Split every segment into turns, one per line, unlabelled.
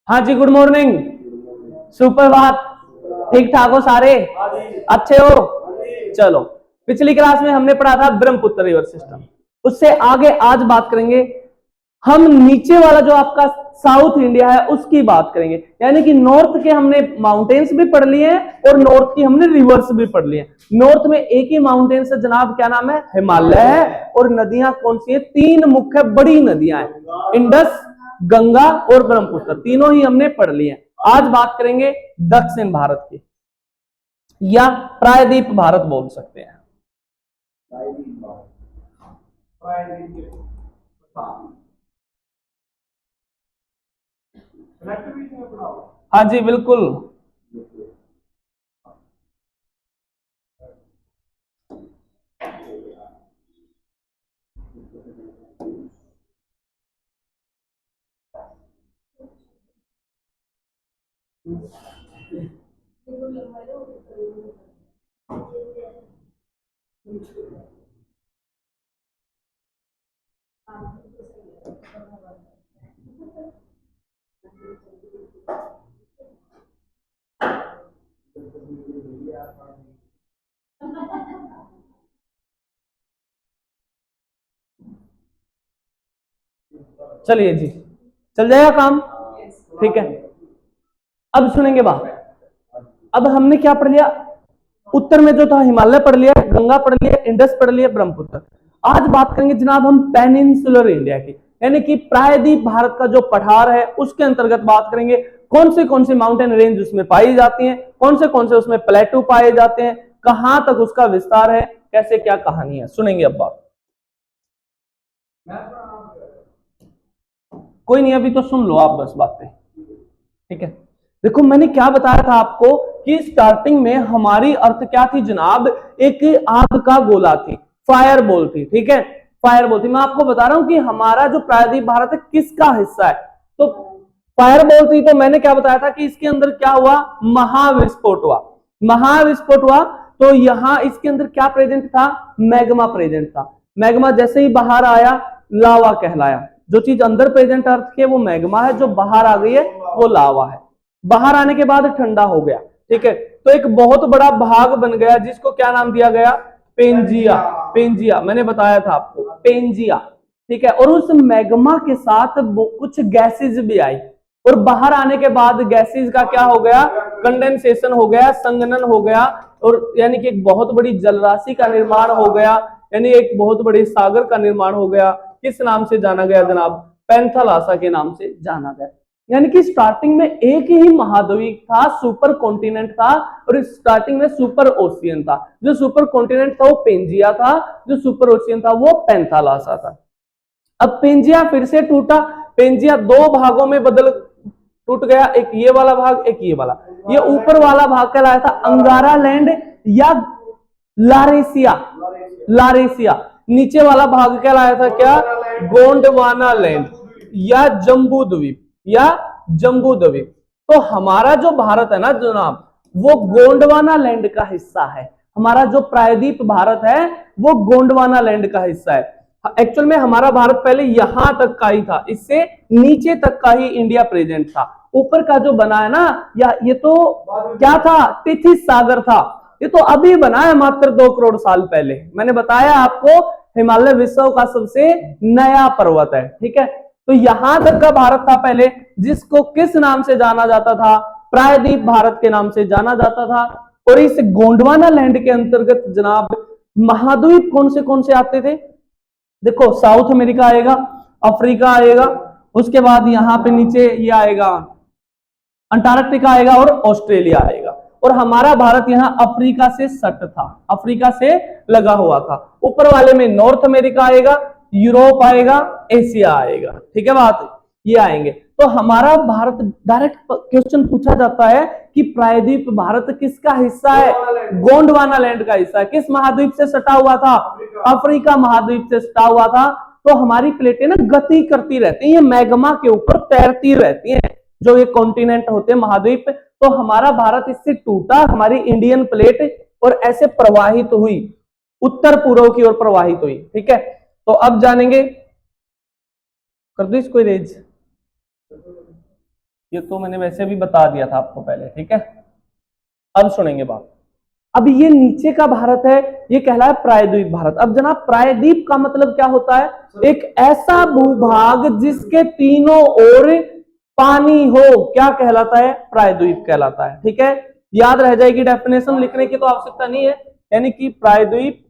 हाँ जी, good morning, सुप्रभात। ठीक ठाक हो सारे? अच्छे हो? चलो, पिछली क्लास में हमने पढ़ा था ब्रह्मपुत्र रिवर सिस्टम। उससे आगे आज बात करेंगे हम नीचे वाला जो आपका साउथ इंडिया है उसकी बात करेंगे। यानी कि नॉर्थ के हमने माउंटेन्स भी पढ़ लिए हैं और नॉर्थ की हमने रिवर्स भी पढ़ लिए हैं। नॉर्थ में एक ही माउंटेन्स है जनाब, क्या नाम है? हिमालय है। और नदियां कौन सी है? 3 मुख्य बड़ी नदियां हैं, इंडस, गंगा और ब्रह्मपुत्र, तीनों ही हमने पढ़ लिए। आज बात करेंगे दक्षिण भारत की, या प्रायद्वीप भारत बोल सकते हैं। हाँ जी, बिल्कुल। चलिए जी, चल जाएगा काम, ठीक है। अब सुनेंगे बात। अब हमने क्या पढ़ लिया? उत्तर में जो था हिमालय पढ़ लिया, गंगा पढ़ लिया, इंडस पढ़ लिया, ब्रह्मपुत्र। आज बात करेंगे जनाब हम पेनिनसुलर इंडिया की, यानी कि प्रायद्वीप भारत का जो पठार है उसके अंतर्गत बात करेंगे। कौन सी माउंटेन रेंज उसमें पाई जाती हैं, कौन से उसमें प्लेटू पाए जाते हैं, कहां तक उसका विस्तार है, कैसे क्या कहानी है, सुनेंगे अब बात। कोई नहीं, अभी तो सुन लो आप बस बातें, ठीक है। देखो, मैंने क्या बताया था आपको कि स्टार्टिंग में हमारी अर्थ क्या थी जनाब? एक आग का गोला थी, फायर बॉल थी, ठीक है, फायर बॉल थी। मैं आपको बता रहा हूं कि हमारा जो प्रायद्वीप भारत है किसका हिस्सा है। तो फायर बॉल थी, तो मैंने क्या बताया था कि इसके अंदर क्या हुआ? महाविस्फोट हुआ। महाविस्फोट हुआ तो यहां इसके अंदर क्या प्रेजेंट था? मैग्मा प्रेजेंट था। मैग्मा जैसे ही बाहर आया लावा कहलाया। जो चीज अंदर प्रेजेंट अर्थ के वो मैग्मा है, जो बाहर आ गई है वो लावा है। बाहर आने के बाद ठंडा हो गया, ठीक है, तो एक बहुत बड़ा भाग बन गया जिसको क्या नाम दिया गया? पेंजिया। पेंजिया मैंने बताया था आपको, पेंजिया, ठीक है। और उस मैग्मा के साथ कुछ गैसेज भी आई, और बाहर आने के बाद गैसेज का क्या हो गया? कंडेंसेशन हो गया, संघनन हो गया, और यानी कि एक बहुत बड़ी जलराशि का निर्माण हो गया, यानी एक बहुत बड़े सागर का निर्माण हो गया। किस नाम से जाना गया जनाब? पैंथालासा के नाम से जाना गया। यानी कि स्टार्टिंग में एक ही महाद्वीप था, सुपर कॉन्टिनेंट था, और स्टार्टिंग में सुपर ओशियन था। जो सुपर कॉन्टिनेंट था वो पेंजिया था, जो सुपर ओशियन था वो पैंथालासा था। अब पेंजिया फिर से टूटा, पेंजिया 2 भागों में टूट गया, एक ये वाला भाग, एक ये वाला। ये ऊपर वाला भाग कहलाया था अंगारा लैंड या लारेसिया, लारेसिया। नीचे वाला भाग कहलाया था क्या? गोंडवाना लैंड या जम्बू द्वीप, या जम्बू द्वीप। तो हमारा जो भारत है ना जनाब, वो गोंडवाना लैंड का हिस्सा है। हमारा जो प्रायद्वीप भारत है वो गोंडवाना लैंड का हिस्सा है। एक्चुअल में हमारा भारत पहले यहां तक का ही था, इससे नीचे तक का ही इंडिया प्रेजेंट था। ऊपर का जो बना है ना, या ये तो क्या था? तिथिस सागर था। ये तो अभी बना है, मात्र 2 करोड़ साल पहले। मैंने बताया आपको हिमालय विश्व का सबसे नया पर्वत है, ठीक है। तो यहां तक का भारत था पहले, जिसको किस नाम से जाना जाता था? प्रायद्वीप भारत के नाम से जाना जाता था। और इस गोंडवाना लैंड के अंतर्गत जनाब महाद्वीप कौन से आते थे? देखो, साउथ अमेरिका आएगा, अफ्रीका आएगा, उसके बाद यहाँ पे नीचे ये आएगा अंटार्कटिका आएगा, और ऑस्ट्रेलिया आएगा। और हमारा भारत यहाँ अफ्रीका से सट था, अफ्रीका से लगा हुआ था। ऊपर वाले में नॉर्थ अमेरिका आएगा, यूरोप आएगा, एशिया आएगा, ठीक है बात। ये आएंगे। तो हमारा भारत, डायरेक्ट क्वेश्चन पूछा जाता है कि प्रायद्वीप भारत किसका हिस्सा है? गोंडवाना लैंड का हिस्सा है। किस महाद्वीप से सटा हुआ था? अफ्रीका महाद्वीप से सटा हुआ था। तो हमारी प्लेटें ना गति करती रहती हैं, ये मैग्मा के ऊपर तैरती रहती हैं, जो ये कॉन्टिनेंट होते हैं, महाद्वीप। तो हमारा भारत इससे टूटा, हमारी इंडियन प्लेट, और ऐसे प्रवाहित हुई, उत्तर पूर्व की ओर प्रवाहित हुई। ठीक है, तो अब जानेंगे, कर दो इसको इरेज। ये तो मैंने वैसे भी बता दिया था आपको पहले। ठीक है, अब सुनेंगे बात। अब ये नीचे का भारत है, ये कहलाया प्रायद्वीप भारत। अब जनाब, प्रायद्वीप का मतलब क्या होता है? एक ऐसा भूभाग जिसके तीनों ओर पानी हो, क्या कहलाता है? प्रायद्वीप कहलाता है। ठीक है, याद रह जाएगी, डेफिनेशन लिखने की तो आवश्यकता नहीं है। यानी कि प्रायद्वीप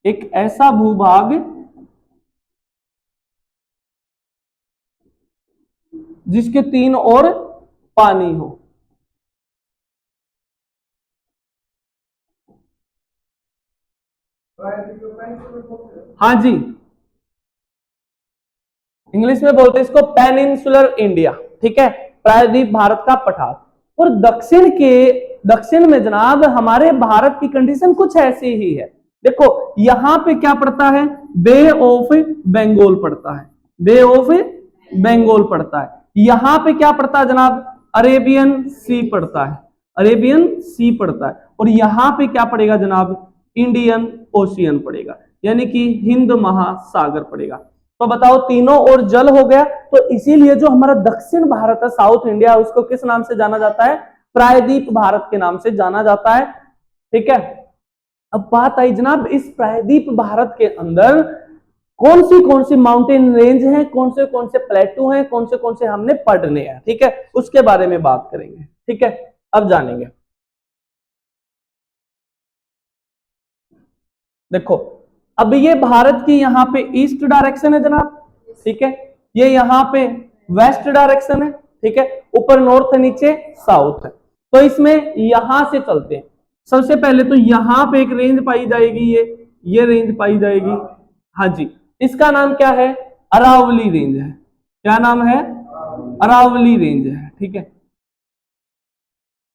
एक ऐसा भूभाग जिसके तीन ओर पानी हो। हाँ जी, इंग्लिश में बोलते हैं इसको पेनिनसुलर इंडिया। ठीक है, प्रायद्वीप भारत का पठार। और दक्षिण में जनाब हमारे भारत की कंडीशन कुछ ऐसी ही है। देखो यहां पे क्या पड़ता है? बे ऑफ बंगाल पड़ता है, बे ऑफ बंगाल पड़ता है। यहां पे क्या पड़ता है जनाब? अरेबियन सी पड़ता है, अरेबियन सी पड़ता है। और यहां पे क्या पड़ेगा जनाब? इंडियन ओशियन पड़ेगा, यानी कि हिंद महासागर पड़ेगा। तो बताओ, तीनों ओर जल हो गया। तो इसीलिए जो हमारा दक्षिण भारत है, साउथ इंडिया, उसको किस नाम से जाना जाता है? प्रायद्वीप भारत के नाम से जाना जाता है। ठीक है, अब बात आई जनाब, इस प्रायद्वीप भारत के अंदर कौन सी माउंटेन रेंज हैं, कौन से प्लेटू हैं, कौन से हमने पढ़ने हैं। ठीक है, उसके बारे में बात करेंगे। ठीक है, अब जानेंगे। देखो, अब ये भारत की यहाँ पे ईस्ट डायरेक्शन है जनाब। ठीक है, ये यहाँ पे वेस्ट डायरेक्शन है। ठीक है, ऊपर नॉर्थ है, नीचे साउथ है। तो इसमें यहां से चलते हैं। सबसे पहले तो यहां पे एक रेंज पाई जाएगी, ये रेंज पाई जाएगी। हाँ जी, इसका नाम क्या है? अरावली रेंज है। क्या नाम है? अरावली रेंज है। ठीक है,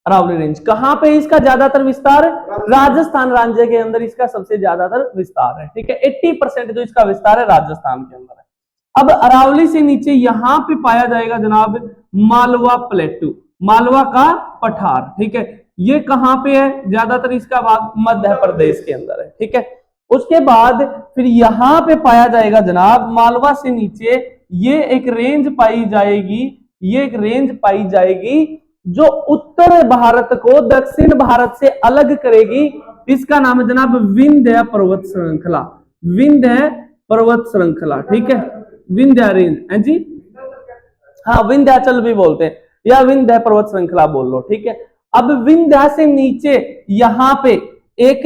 अरावली रेंज कहां पे इसका ज्यादातर विस्तार? राजस्थान राज्य के अंदर इसका सबसे ज्यादातर विस्तार है। ठीक है, 80% जो इसका विस्तार है राजस्थान के अंदर है। अब अरावली से नीचे यहां पे पाया जाएगा जनाब मालवा प्लेटू, मालवा का पठार। ठीक है, ये कहां पे है? ज्यादातर इसका भाग मध्य प्रदेश के अंदर है। ठीक है, उसके बाद फिर यहां पे पाया जाएगा जनाब मालवा से नीचे ये एक रेंज पाई जाएगी, ये एक रेंज पाई जाएगी जो उत्तर भारत को दक्षिण भारत से अलग करेगी। इसका नाम है जनाब विंध्य पर्वत श्रृंखला, विंध्य पर्वत श्रृंखला। ठीक है, विंध्य रेंज है जी, हाँ विंध्याचल भी बोलते हैं, या विंध्य पर्वत श्रृंखला बोल लो। ठीक है, अब विंध्या से नीचे यहां पे एक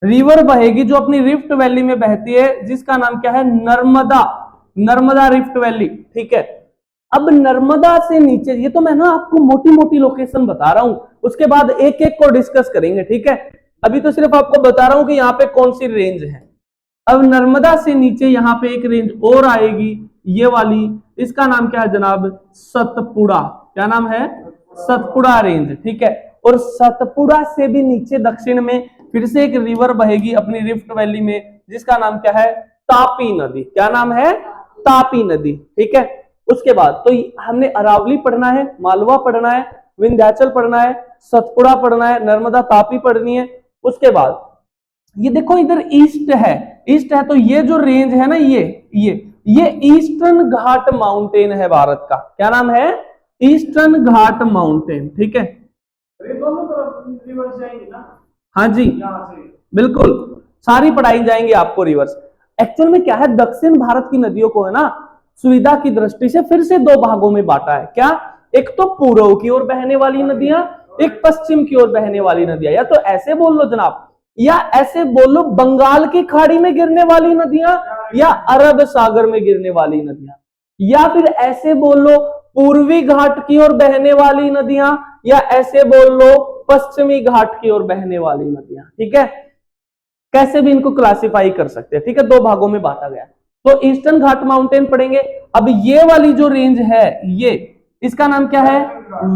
रिवर बहेगी जो अपनी रिफ्ट वैली में बहती है, जिसका नाम क्या है? Narmada, Narmada rift valley. ठीक है, अब नर्मदा से नीचे, ये तो मैं ना आपको मोटी मोटी लोकेशन बता रहा हूं, उसके बाद एक एक को डिस्कस करेंगे। ठीक है, अभी तो सिर्फ आपको बता रहा हूं कि यहाँ पे कौन सी रेंज है। अब नर्मदा से नीचे यहाँ पे एक रेंज और आएगी, ये वाली, इसका नाम क्या है जनाब? सतपुड़ा। क्या नाम है? सतपुड़ा रेंज। ठीक है, और सतपुड़ा से भी नीचे दक्षिण में फिर से एक रिवर बहेगी अपनी रिफ्ट वैली में, जिसका नाम क्या है? तापी नदी। क्या नाम है? तापी नदी। ठीक है, उसके बाद तो हमने अरावली पढ़ना है, मालवा पढ़ना है, विंध्याचल पढ़ना है, सतपुड़ा पढ़ना है, नर्मदा तापी पढ़नी है। उसके बाद ये देखो इधर ईस्ट है, ईस्ट है, तो ये जो रेंज है ना, ये ईस्टर्न घाट माउंटेन है भारत का। क्या नाम है? ईस्टर्न घाट माउंटेन। ठीक है, दोनों तरफ रिवर्स जाएंगे ना? हाँ जी, बिल्कुल सारी पढ़ाई जाएंगी आपको रिवर्स। एक्चुअल में क्या है, दक्षिण भारत की नदियों को है ना सुविधा की दृष्टि से फिर से दो भागों में बांटा है। क्या? एक तो पूर्व की ओर बहने वाली नदियां, एक पश्चिम की ओर बहने वाली नदियां। या तो ऐसे बोल लो जनाब, या ऐसे बोल लो बंगाल की खाड़ी में गिरने वाली नदियां, या अरब सागर में गिरने वाली नदियां, या फिर ऐसे बोल लो पूर्वी घाट की ओर बहने वाली नदियां, या ऐसे बोल लो पश्चिमी घाट की ओर बहने वाली नदियां। ठीक है, कैसे भी इनको क्लासिफाई कर सकते हैं। ठीक है, दो भागों में बांटा गया। तो ईस्टर्न घाट माउंटेन पढ़ेंगे। अब ये वाली जो रेंज है, ये इसका नाम क्या है?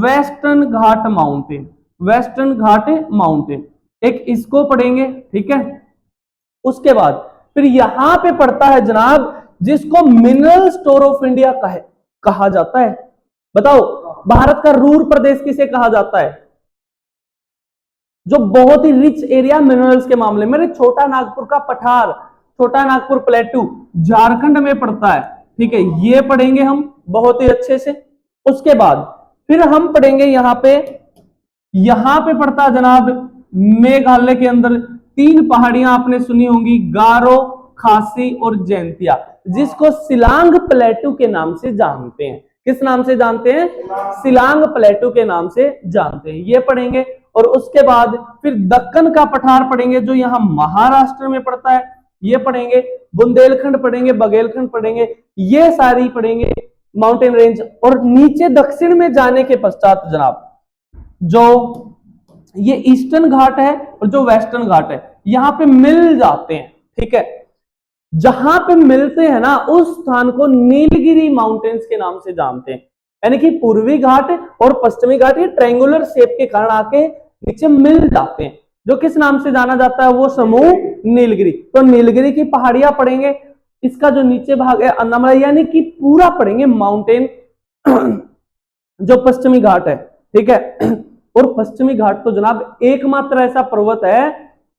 वेस्टर्न घाट माउंटेन, वेस्टर्न घाट माउंटेन, एक इसको पढ़ेंगे, ठीक है। उसके बाद फिर यहां पे पड़ता है जनाब, जिसको मिनरल स्टोर ऑफ इंडिया कहा जाता है। बताओ, भारत का रूर प्रदेश किसे कहा जाता है? जो बहुत ही रिच एरिया मिनरल्स के मामले में। छोटा नागपुर का पठार, छोटा नागपुर प्लेटू झारखंड में पड़ता है, ठीक है। ये पढ़ेंगे हम बहुत ही अच्छे से। उसके बाद फिर हम पढ़ेंगे यहां पे पड़ता है जनाब मेघालय के अंदर 3 पहाड़ियां आपने सुनी होंगी, गारो, खासी और जैंतिया, जिसको सिलांग प्लेटू के नाम से जानते हैं। किस नाम से जानते हैं? सिलांग प्लेटू के नाम से जानते हैं। ये पढ़ेंगे। और उसके बाद फिर दक्कन का पठार पढ़ेंगे, जो यहां महाराष्ट्र में पड़ता है, ये पढ़ेंगे। बुंदेलखंड पढ़ेंगे, बघेलखंड पढ़ेंगे, ये सारी पढ़ेंगे माउंटेन रेंज। और नीचे दक्षिण में जाने के पश्चात जनाब, जो ये ईस्टर्न घाट है और जो वेस्टर्न घाट है, यहां पे मिल जाते हैं, ठीक है। जहां पे मिलते हैं ना, उस स्थान को नीलगिरी माउंटेन्स के नाम से जानते हैं। यानी कि पूर्वी घाट और पश्चिमी घाट ये ट्रायंगुलर शेप के कारण आके नीचे मिल जाते हैं, जो किस नाम से जाना जाता है? वो समूह नीलगिरी। तो नीलगिरी की पहाड़ियां पढ़ेंगे। इसका जो नीचे भाग है अन्नामलाई, यानी कि पूरा पढ़ेंगे माउंटेन जो पश्चिमी घाट है, ठीक है। और पश्चिमी घाट तो जनाब एकमात्र ऐसा पर्वत है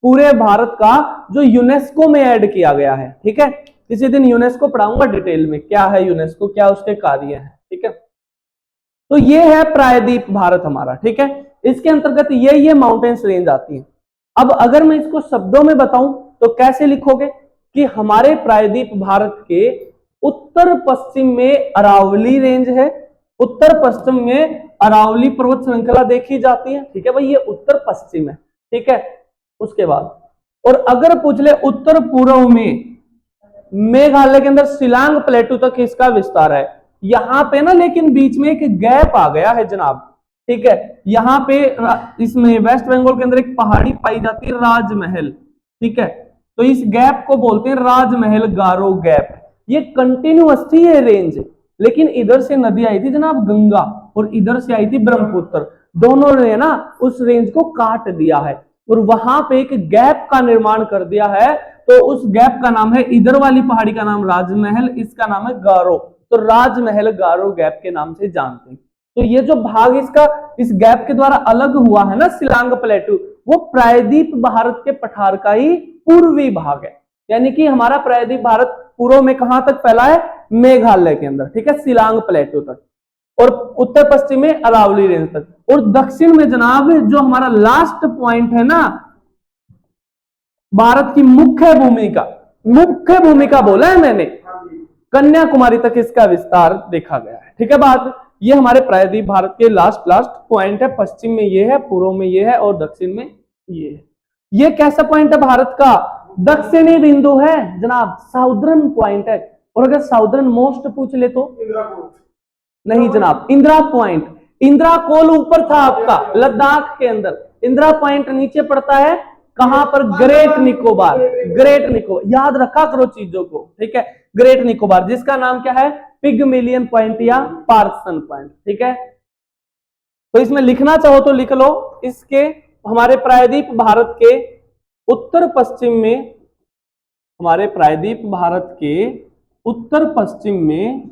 पूरे भारत का जो यूनेस्को में ऐड किया गया है, ठीक है। किसी दिन यूनेस्को पढ़ाऊंगा डिटेल में, क्या है यूनेस्को, क्या उसके कार्य है, ठीक है। तो ये है प्रायद्वीप भारत हमारा, ठीक है। इसके अंतर्गत ये माउंटेन्स रेंज आती है। अब अगर मैं इसको शब्दों में बताऊं तो कैसे लिखोगे कि हमारे प्रायद्वीप भारत के उत्तर पश्चिम में अरावली रेंज है, उत्तर पश्चिम में अरावली पर्वत श्रृंखला देखी जाती है, ठीक है भाई, ये उत्तर पश्चिम है, ठीक है। उसके बाद और अगर पूछ ले उत्तर पूर्व में, मेघालय के अंदर शिलांग प्लेटू तक इसका विस्तार है। यहां पे ना लेकिन बीच में एक गैप आ गया है जनाब, ठीक है। यहां पे इसमें वेस्ट बंगाल के अंदर एक पहाड़ी पाई जाती है राजमहल, ठीक है। तो इस गैप को बोलते हैं राजमहल गारो गैप। ये कंटिन्यूअस थी ये रेंज, लेकिन इधर से नदी आई थी जनाब गंगा और इधर से आई थी ब्रह्मपुत्र, दोनों ने ना उस रेंज को काट दिया है और वहां पे एक गैप का निर्माण कर दिया है। तो उस गैप का नाम है, इधर वाली पहाड़ी का नाम राजमहल, इसका नाम है गारो। तो राजमहल गारो गैप के नाम से जानते हैं। तो ये जो भाग इसका इस गैप के द्वारा अलग हुआ है ना शिलांग प्लेटू, वो प्रायद्वीप भारत के पठार का ही पूर्वी भाग है। यानी कि हमारा प्रायद्वीप भारत पूर्व में कहां तक फैला है? मेघालय के अंदर, ठीक है, शिलांग प्लेटू तक, और उत्तर पश्चिम में अरावली रेंज तक। और दक्षिण में जनाब जो हमारा लास्ट पॉइंट है ना, भारत की मुख्य भूमिका बोला है मैंने, कन्याकुमारी तक इसका विस्तार देखा गया है, ठीक है। बात ये हमारे प्रायद्वीप भारत के लास्ट पॉइंट है। पश्चिम में ये है, पूर्व में ये है और दक्षिण में ये है। ये कैसा पॉइंट है भारत का? दक्षिणी बिंदु है जनाब, साउदर्न पॉइंट है। और अगर साउदर्न मोस्ट पूछ ले तो नहीं जनाब, इंदिरा पॉइंट, इंदिरा कोल ऊपर था आपका लद्दाख के अंदर, इंदिरा पॉइंट नीचे पड़ता है कहां पर? ग्रेट निकोबार, ग्रेट निकोबार, याद रखा करो चीजों को, ठीक है। ग्रेट निकोबार जिसका नाम क्या है? पिगमिलियन पॉइंट या पार्सन पॉइंट, ठीक है। तो इसमें लिखना चाहो तो लिख लो। इसके हमारे प्रायद्वीप भारत के उत्तर पश्चिम में, हमारे प्रायद्वीप भारत के उत्तर पश्चिम में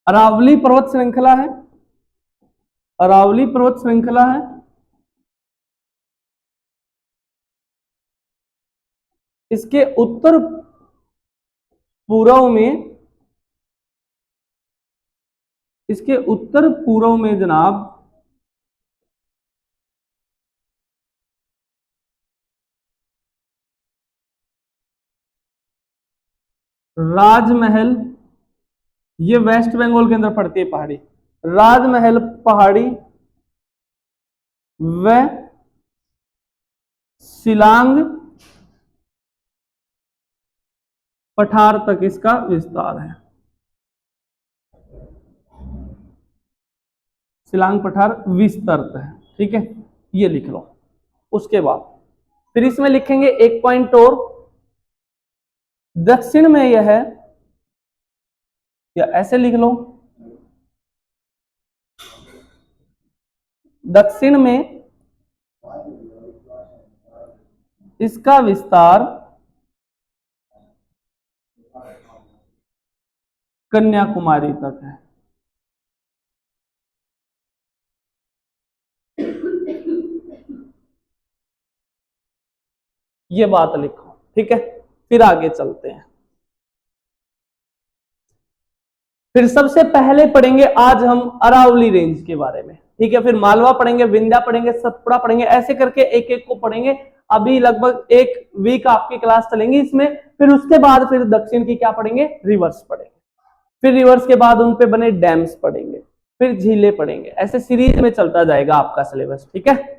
अरावली पर्वत श्रृंखला है, अरावली पर्वत श्रृंखला है। इसके उत्तर पूर्व में, इसके उत्तर पूर्व में जनाब राजमहल, ये वेस्ट बंगाल के अंदर पड़ती है पहाड़ी, राजमहल पहाड़ी व शिलांग पठार तक इसका विस्तार है। शिलांग पठार विस्तृत है, ठीक है, ये लिख लो। उसके बाद फिर इसमें लिखेंगे एक पॉइंट और, दक्षिण में यह है, या ऐसे लिख लो, दक्षिण में इसका विस्तार कन्याकुमारी तक है। ये बात लिखो, ठीक है। फिर आगे चलते हैं। फिर सबसे पहले पढ़ेंगे आज हम अरावली रेंज के बारे में, ठीक है। फिर मालवा पढ़ेंगे, विंध्या पढ़ेंगे, सतपुड़ा पढ़ेंगे, ऐसे करके एक एक को पढ़ेंगे। अभी लगभग एक वीक आपकी क्लास चलेंगी इसमें। फिर उसके बाद फिर दक्षिण की क्या पढ़ेंगे, रिवर्स पढ़ेंगे। फिर रिवर्स के बाद उन पे बने डैम्स पढ़ेंगे, फिर झीलें पढ़ेंगे। ऐसे सीरीज में चलता जाएगा आपका सिलेबस, ठीक है।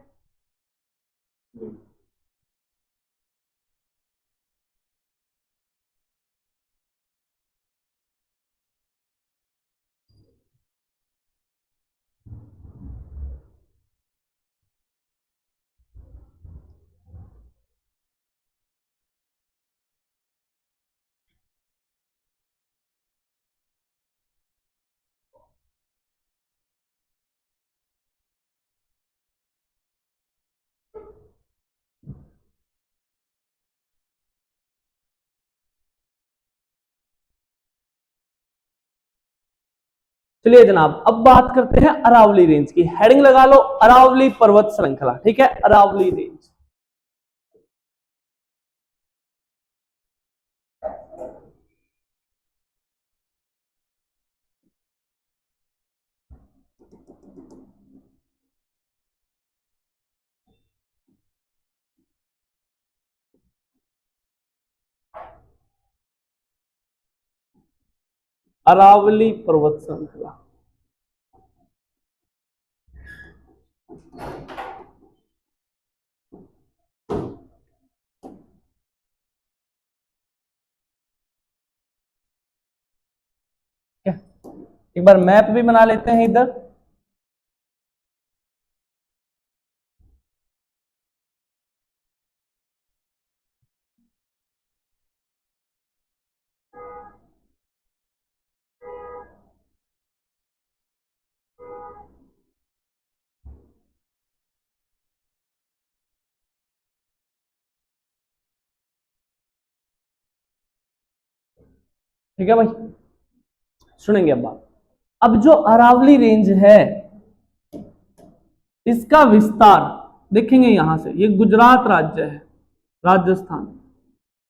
चलिए जनाब, अब बात करते हैं अरावली रेंज की। हेडिंग लगा लो, अरावली पर्वत श्रृंखला, ठीक है। अरावली रेंज, अरावली पर्वत श्रृंखला। एक बार मैप भी बना लेते हैं इधर। ठीक है भाई, सुनेंगे अब बात। अब जो अरावली रेंज है इसका विस्तार देखेंगे यहां से, ये गुजरात राज्य है, राजस्थान,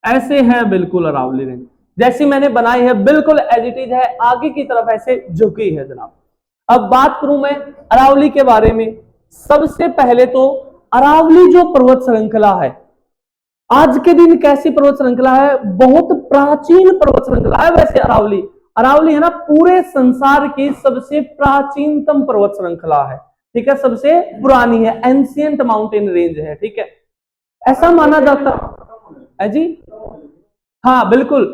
ऐसे है बिल्कुल अरावली रेंज जैसी मैंने बनाई है, बिल्कुल एज इट इज है, आगे की तरफ ऐसे झुकी है जनाब। अब बात करूं मैं अरावली के बारे में, सबसे पहले तो अरावली जो पर्वत श्रृंखला है, आज के दिन कैसी पर्वत श्रृंखला है, बहुत प्राचीन पर्वत श्रृंखला है। वैसे अरावली अरावली है ना, पूरे संसार की सबसे प्राचीनतम पर्वत श्रृंखला है, ठीक है, सबसे पुरानी है, एंशियंट माउंटेन रेंज है, ठीक है, ऐसा माना जाता है जी। हाँ बिल्कुल,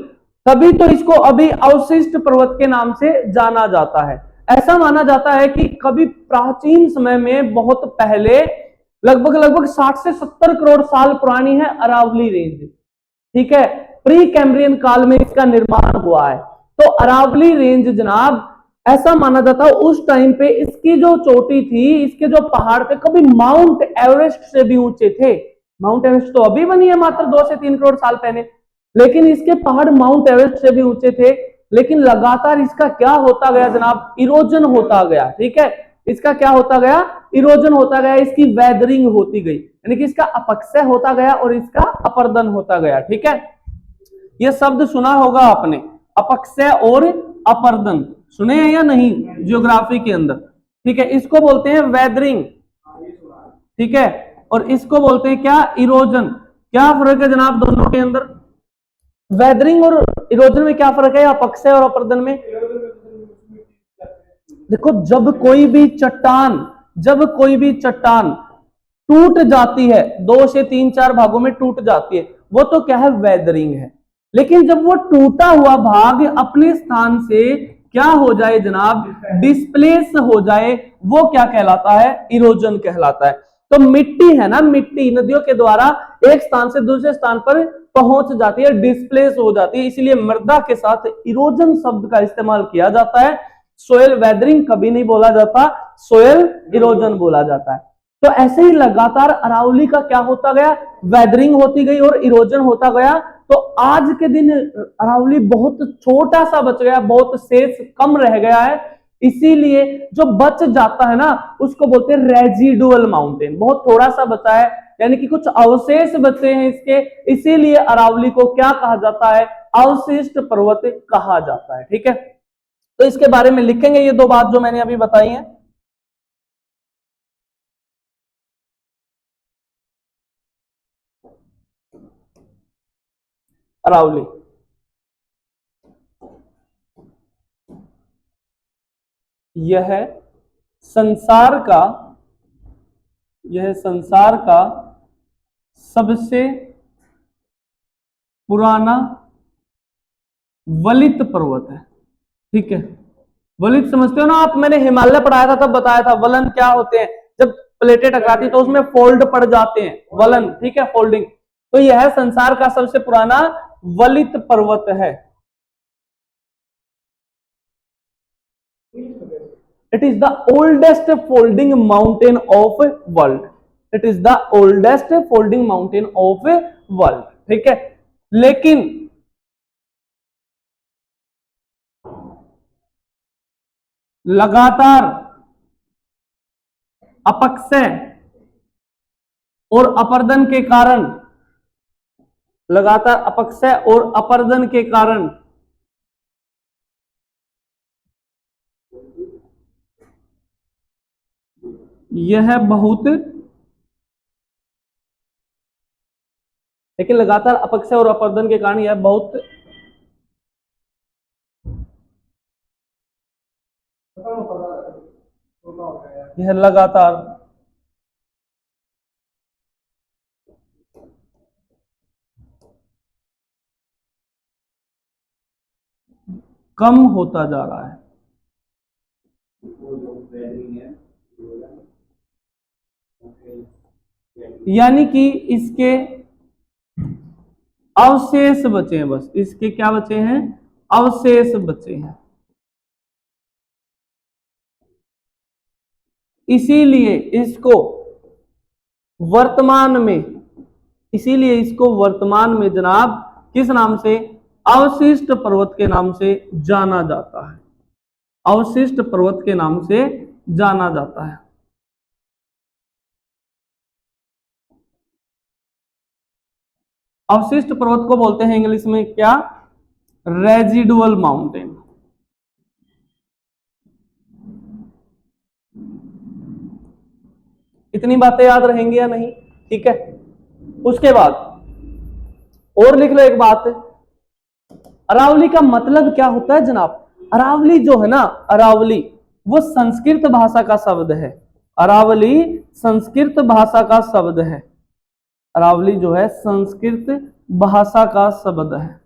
तभी तो इसको अभी अवशिष्ट पर्वत के नाम से जाना जाता है। ऐसा माना जाता है कि कभी प्राचीन समय में बहुत पहले, लगभग 60 से 70 करोड़ साल पुरानी है अरावली रेंज, ठीक है। प्री कैम्ब्रियन काल में इसका निर्माण हुआ है। तो अरावली रेंज जनाब, ऐसा माना जाता है उस टाइम पे इसकी जो चोटी थी, इसके जो पहाड़ थे, कभी माउंट एवरेस्ट से भी ऊंचे थे। माउंट एवरेस्ट तो अभी बनी है मात्र 2 से 3 करोड़ साल पहले, लेकिन इसके पहाड़ माउंट एवरेस्ट से भी ऊंचे थे। लेकिन लगातार इसका क्या होता गया जनाब, इरोजन होता गया, ठीक है। इसका क्या होता गया, इरोजन होता गया, इसकी वेदरिंग होती गई, यानी कि इसका अपक्षय होता गया और इसका अपर्दन होता गया, ठीक है। यह शब्द सुना होगा आपने, अपक्षय और अपर्दन, सुने हैं या नहीं ज्योग्राफी के अंदर, ठीक है। इसको बोलते हैं वेदरिंग, ठीक है, और इसको बोलते हैं क्या, इरोजन। क्या फर्क है जनाब दोनों के अंदर, वेदरिंग और इरोजन में क्या फर्क है, अपक्षय और अपर्दन में? देखो, जब कोई भी चट्टान टूट जाती है, 2 से 3-4 भागों में टूट जाती है, वो तो क्या है, वेदरिंग है। लेकिन जब वो टूटा हुआ भाग अपने स्थान से क्या हो जाए जनाब, डिस्प्लेस हो जाए, वो क्या कहलाता है, इरोजन कहलाता है। तो मिट्टी है ना, मिट्टी नदियों के द्वारा एक स्थान से दूसरे स्थान पर पहुंच जाती है, डिस्प्लेस हो जाती है, इसीलिए मृदा के साथ इरोजन शब्द का इस्तेमाल किया जाता है। सोयल वेदरिंग कभी नहीं बोला जाता, सोयल इरोजन बोला जाता है। तो ऐसे ही लगातार अरावली का क्या होता गया, वेदरिंग होती गई और इरोजन होता गया। तो आज के दिन अरावली बहुत छोटा सा बच गया, बहुत शेष कम रह गया है, इसीलिए जो बच जाता है ना उसको बोलते हैं रेजिडुअल माउंटेन, बहुत थोड़ा सा बचा है, यानी कि कुछ अवशेष बचे हैं इसके, इसीलिए अरावली को क्या कहा जाता है, अवशिष्ट पर्वत कहा जाता है। ठीक है, तो इसके बारे में लिखेंगे ये दो बात जो मैंने अभी बताई है। अरावली यह संसार का सबसे पुराना वलित पर्वत है। ठीक है, वलित समझते हो ना आप, मैंने हिमालय पढ़ाया था तब बताया था वलन क्या होते हैं, जब प्लेटें टकराती तो उसमें फोल्ड पड़ जाते हैं, वलन। ठीक है, फोल्डिंग। तो यह संसार का सबसे पुराना वलित पर्वत है। It is the oldest folding mountain of world. It is the oldest folding mountain of world. ठीक है, लेकिन लगातार अपक्षय और अपर्दन के कारण, लगातार अपक्षय और अपर्दन के कारण यह बहुत, लेकिन लगातार अपक्षय और अपर्दन के कारण यह बहुत लगातार कम होता जा रहा है। यानी कि इसके अवशेष बचे हैं, बस इसके क्या बचे हैं, अवशेष बचे हैं। इसीलिए इसको वर्तमान में जनाब किस नाम से, अवशिष्ट पर्वत के नाम से जाना जाता है, अवशिष्ट पर्वत के नाम से जाना जाता है। अवशिष्ट पर्वत को बोलते हैं इंग्लिश में क्या, रेजिडुअल माउंटेन। इतनी बातें याद रहेंगी या नहीं? ठीक है, उसके बाद और लिख लो एक बात, अरावली का मतलब क्या होता है जनाब? अरावली जो है ना, अरावली वो संस्कृत भाषा का शब्द है, अरावली संस्कृत भाषा का शब्द है, अरावली जो है संस्कृत भाषा का शब्द है।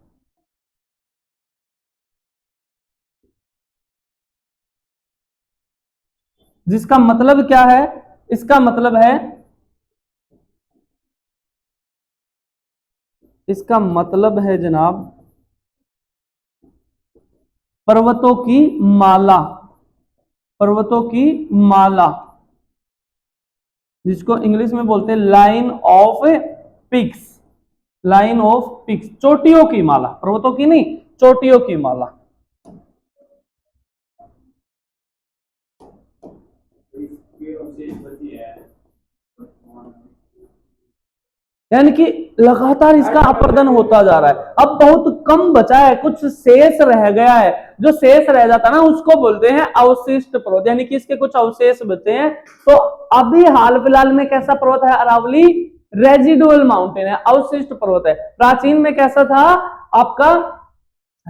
जिसका मतलब क्या है, इसका मतलब है, इसका मतलब है जनाब पर्वतों की माला, पर्वतों की माला, जिसको इंग्लिश में बोलते हैं line of peaks, line of peaks, चोटियों की माला, पर्वतों की नहीं, चोटियों की माला। यानी कि लगातार इसका अपर्दन होता जा रहा है, अब बहुत कम बचा है, कुछ शेष रह गया है, जो शेष रह जाता है ना उसको बोलते हैं अवशिष्ट पर्वत, यानी कि इसके कुछ अवशेष बचे हैं। तो अभी हाल फिलहाल में कैसा पर्वत है अरावली? रेजिडुअल माउंटेन है, अवशिष्ट पर्वत है। प्राचीन में कैसा था आपका?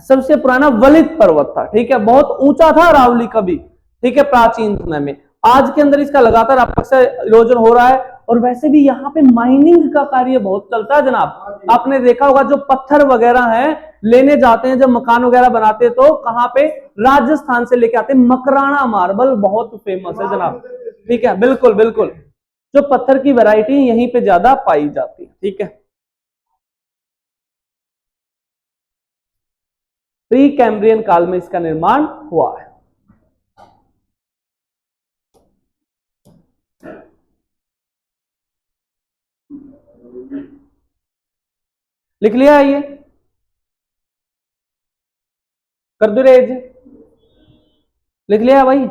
सबसे पुराना वलित पर्वत था। ठीक है, बहुत ऊंचा था अरावली कभी, ठीक है, प्राचीन समय में। आज के अंदर इसका लगातार अपक्षय इरोजन हो रहा है, और वैसे भी यहाँ पे माइनिंग का कार्य बहुत चलता है जनाब। आपने देखा होगा जो पत्थर वगैरह हैं लेने जाते हैं, जब मकान वगैरह बनाते हैं तो कहाँ पे? राजस्थान से लेके आते हैं। मकराना मार्बल बहुत फेमस है जनाब। ठीक है, बिल्कुल बिल्कुल। जो पत्थर की वैरायटी यहीं पे ज्यादा पाई जाती है। ठीक है, प्री कैम्ब्रियन काल में इसका निर्माण हुआ है। लिख लिया ये, कर दो रेज, लिख लिया भाई।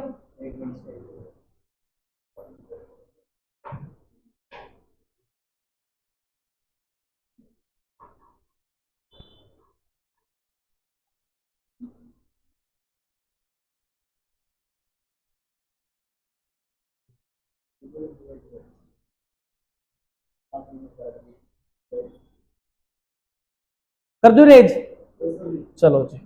कर दो रेज, चलो जी।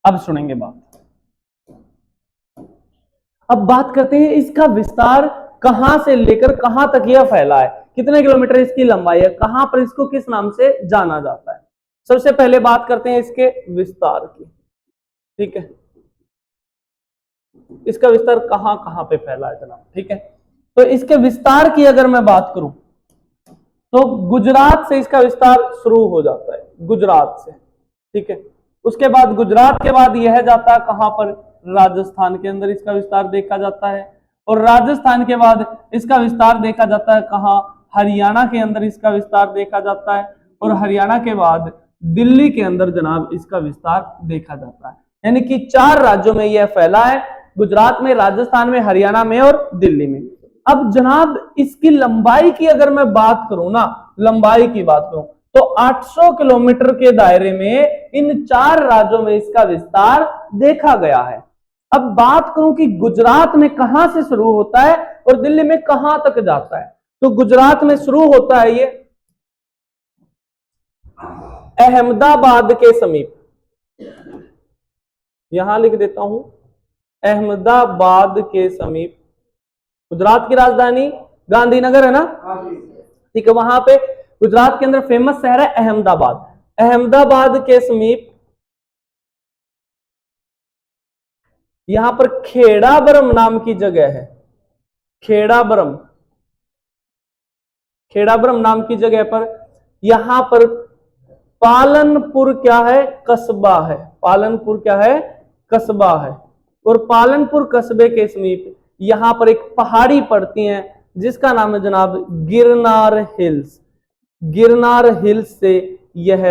अब सुनेंगे बात। अब बात करते हैं इसका विस्तार कहां से लेकर कहां तक यह फैला है, कितने किलोमीटर इसकी लंबाई है, कहां पर इसको किस नाम से जाना जाता है। सबसे पहले बात करते हैं इसके विस्तार की। ठीक है, इसका विस्तार कहां कहां पे फैला है जनाब। ठीक है, तो इसके विस्तार की अगर मैं बात करूं तो गुजरात से इसका विस्तार शुरू हो जाता है, गुजरात से। ठीक है, उसके बाद गुजरात के बाद यह जाता है कहां पर, राजस्थान के अंदर इसका विस्तार देखा जाता है। और राजस्थान के बाद इसका विस्तार देखा जाता है कहां, हरियाणा के अंदर इसका विस्तार देखा जाता है। और हरियाणा के बाद दिल्ली के अंदर जनाब इसका विस्तार देखा जाता है। यानी कि 4 राज्यों में यह फैला है, गुजरात में, राजस्थान में, हरियाणा में और दिल्ली में। अब जनाब इसकी लंबाई की अगर मैं बात करूं ना, लंबाई की बात करूं तो 800 किलोमीटर के दायरे में इन 4 राज्यों में इसका विस्तार देखा गया है। अब बात करूं कि गुजरात में कहां से शुरू होता है और दिल्ली में कहां तक जाता है, तो गुजरात में शुरू होता है ये अहमदाबाद के समीप, यहां लिख देता हूं, अहमदाबाद के समीप। गुजरात की राजधानी गांधीनगर है ना, ठीक है, वहां पे गुजरात के अंदर फेमस शहर है अहमदाबाद। अहमदाबाद के समीप यहां पर खेड़ाबरम नाम की जगह है, खेड़ाबरम, खेड़ाबरम नाम की जगह पर यहां पर पालनपुर क्या है, कस्बा है, पालनपुर क्या है, कस्बा है। और पालनपुर कस्बे के समीप यहां पर एक पहाड़ी पड़ती है जिसका नाम है जनाब गिरनार हिल्स। गिरनार हिल्स से यह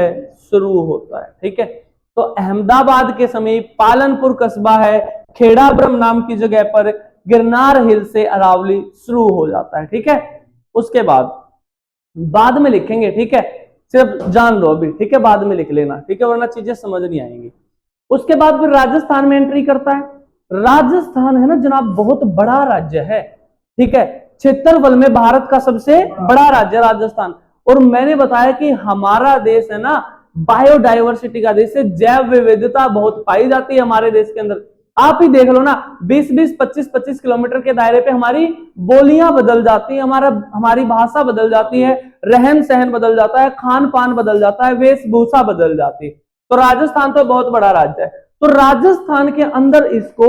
शुरू होता है। ठीक है, तो अहमदाबाद के समीप पालनपुर कस्बा है, खेड़ाब्रम नाम की जगह पर गिरनार हिल से अरावली शुरू हो जाता है। ठीक है, उसके बाद में लिखेंगे। ठीक है, सिर्फ जान लो अभी, ठीक है, बाद में लिख लेना, ठीक है, वरना चीजें समझ नहीं आएंगी। उसके बाद फिर राजस्थान में एंट्री करता है। राजस्थान है ना जनाब बहुत बड़ा राज्य है। ठीक है, क्षेत्रफल में भारत का सबसे बड़ा राज्य राजस्थान। और मैंने बताया कि हमारा देश है ना बायोडाइवर्सिटी का देश है, जैव विविधता बहुत पाई जाती है हमारे देश के अंदर। आप ही देख लो ना, 20-20, 25-25 किलोमीटर के दायरे पे हमारी बोलियां बदल जाती है, हमारी भाषा बदल जाती है, रहन सहन बदल जाता है, खान पान बदल जाता है, वेशभूषा बदल जाती है। तो राजस्थान तो बहुत बड़ा राज्य है। तो राजस्थान के अंदर इसको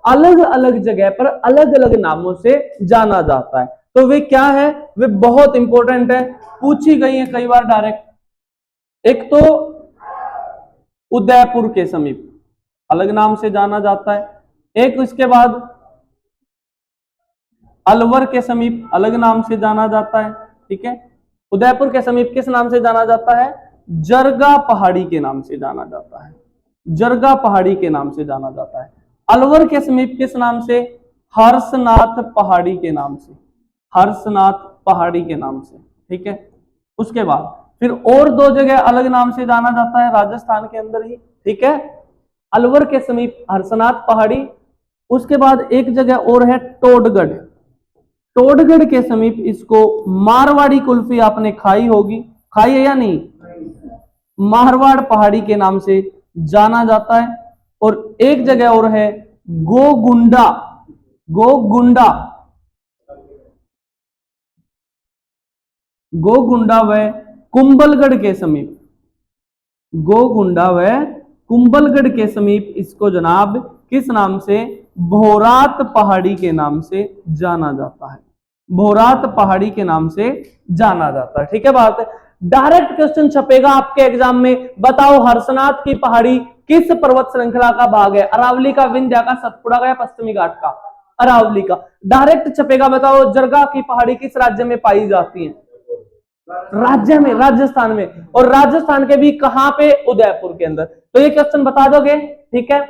अलग अलग जगह पर अलग अलग नामों से जाना जाता है। तो वे क्या है, वे बहुत इंपॉर्टेंट है, पूछी गई है कई बार डायरेक्ट। एक तो उदयपुर के समीप अलग नाम से जाना जाता है। एक इसके बाद अलवर के समीप अलग नाम से जाना जाता है। ठीक है, उदयपुर के समीप किस नाम से जाना जाता है, जरगा पहाड़ी के नाम से जाना जाता है, जरगा पहाड़ी के नाम से जाना जाता है। अलवर के समीप किस नाम से, हर्षनाथ पहाड़ी के नाम से, हर्षनाथ पहाड़ी के नाम से। ठीक है, उसके बाद फिर और 2 जगह अलग नाम से जाना जाता है राजस्थान के अंदर ही। ठीक है, अलवर के समीप हर्षनाथ पहाड़ी, उसके बाद एक जगह और है टोडगढ़, टोडगढ़ के समीप इसको मारवाड़ी कुल्फी आपने खाई होगी, खाई है या नहीं? मारवाड़ पहाड़ी के नाम से जाना जाता है। और एक जगह और है गोगुंडा, गोगुंडा, गोगुंडा व कुंभलगढ़ के समीप, गोगुंडा व कुंभलगढ़ के समीप इसको जनाब किस नाम से? भोरात पहाड़ी के नाम से जाना जाता है, भोरात पहाड़ी के नाम से जाना जाता है। ठीक है बात है। डायरेक्ट क्वेश्चन छपेगा आपके एग्जाम में, बताओ हर्षनाथ की पहाड़ी किस पर्वत श्रृंखला का भाग है? अरावली का, विंध्या का, सतपुड़ा का या पश्चिमी घाट का? अरावली का। डायरेक्ट छपेगा बताओ जरगा की पहाड़ी किस राज्य में पाई जाती है? राज्य में, राजस्थान में। और राजस्थान के भी कहां पे? उदयपुर के अंदर। तो ये क्वेश्चन बता दोगे? ठीक है।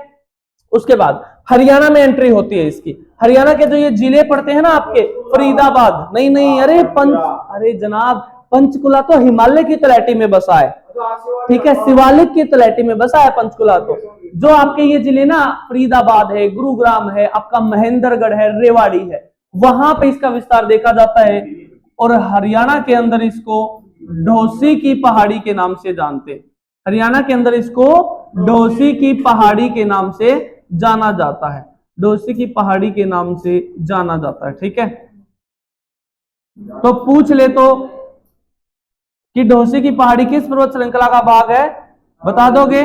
उसके बाद हरियाणा में एंट्री होती है इसकी। हरियाणा के जो ये जिले पड़ते हैं ना आपके, फरीदाबाद, नहीं नहीं, अरे अरे जनाब पंचकुला तो हिमालय की तलैटी में बसा है। ठीक है, शिवालिक की तलैटी में बसा है पंचकुला। तो जो आपके ये जिले ना, फरीदाबाद है, गुरुग्राम है, आपका महेंद्रगढ़ है, रेवाड़ी है, वहां पे इसका विस्तार देखा जाता है। और हरियाणा के अंदर इसको ढोसी की पहाड़ी के नाम से जानते हैं। हरियाणा के अंदर इसको ढोसी की पहाड़ी के नाम से जाना जाता है, ढोसी की पहाड़ी के नाम से जाना जाता है। ठीक है, तो पूछ ले तो कि ढोसी की पहाड़ी किस पर्वत श्रृंखला का भाग है? बता दोगे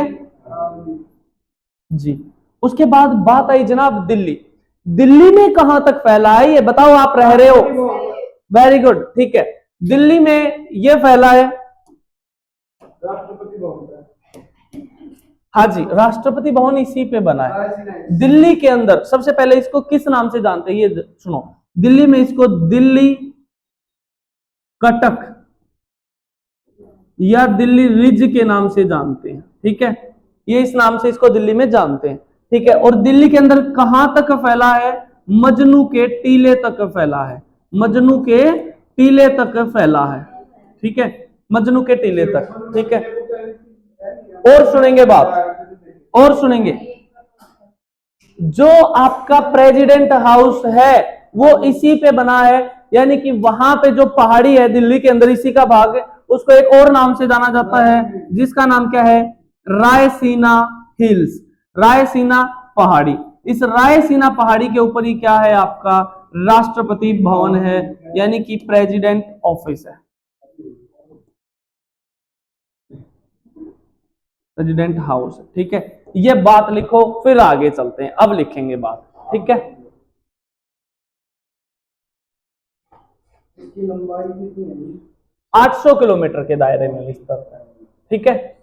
जी। उसके बाद बात आई जनाब दिल्ली। दिल्ली में कहां तक फैला है ये बताओ, आप रह रहे हो? वेरी गुड, ठीक है। दिल्ली में ये फैला है, राष्ट्रपति भवन। हाँ जी, राष्ट्रपति भवन इसी पे बना है। दिल्ली के अंदर सबसे पहले इसको किस नाम से जानते हैं ये सुनो। दिल्ली में इसको दिल्ली कटक या दिल्ली रिज के नाम से जानते हैं। ठीक है, ये इस नाम से इसको दिल्ली में जानते हैं। ठीक है, और दिल्ली के अंदर कहां तक फैला है? मजनू के टीले तक फैला है, मजनू के टीले तक फैला है। ठीक है, मजनू के टीले तक। ठीक है, और सुनेंगे बात, और सुनेंगे, जो आपका प्रेसिडेंट हाउस है वो इसी पे बना है, यानी कि वहां पे जो पहाड़ी है दिल्ली के अंदर, इसी का भाग है। उसको एक और नाम से जाना जाता है, जिसका नाम क्या है? रायसीना हिल्स, रायसीना पहाड़ी। इस रायसीना पहाड़ी के ऊपर ही क्या है? आपका राष्ट्रपति भवन है, यानी कि प्रेसिडेंट ऑफिस है, प्रेसिडेंट हाउस। ठीक है, ये बात लिखो, फिर आगे चलते हैं। अब लिखेंगे बात। ठीक है, इसकी लंबाई कितनी है? 800 किलोमीटर के दायरे में विस्तृत है। ठीक है,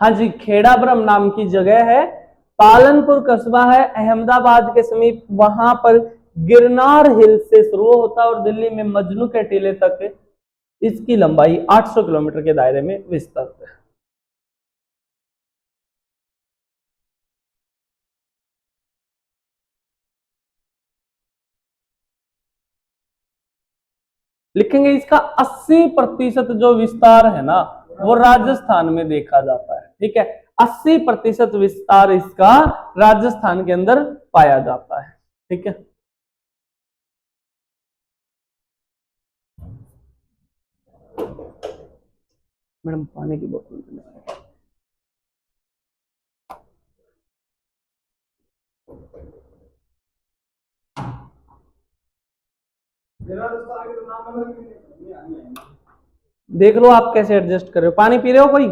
हाँ जी, खेड़ाब्रह्म नाम की जगह है, पालनपुर कस्बा है, अहमदाबाद के समीप। वहां पर गिरनार हिल से शुरू होता है और दिल्ली में मजनू के टीले तक इसकी लंबाई 800 किलोमीटर के दायरे में विस्तृत है। लिखेंगे इसका 80% जो विस्तार है ना, वो राजस्थान में देखा जाता है। ठीक है, 80% विस्तार इसका राजस्थान के अंदर पाया जाता है। ठीक है, मैडम पानी की बोतल देख लो आप कैसे एडजस्ट कर रहे हो। पानी पी रहे हो कोई?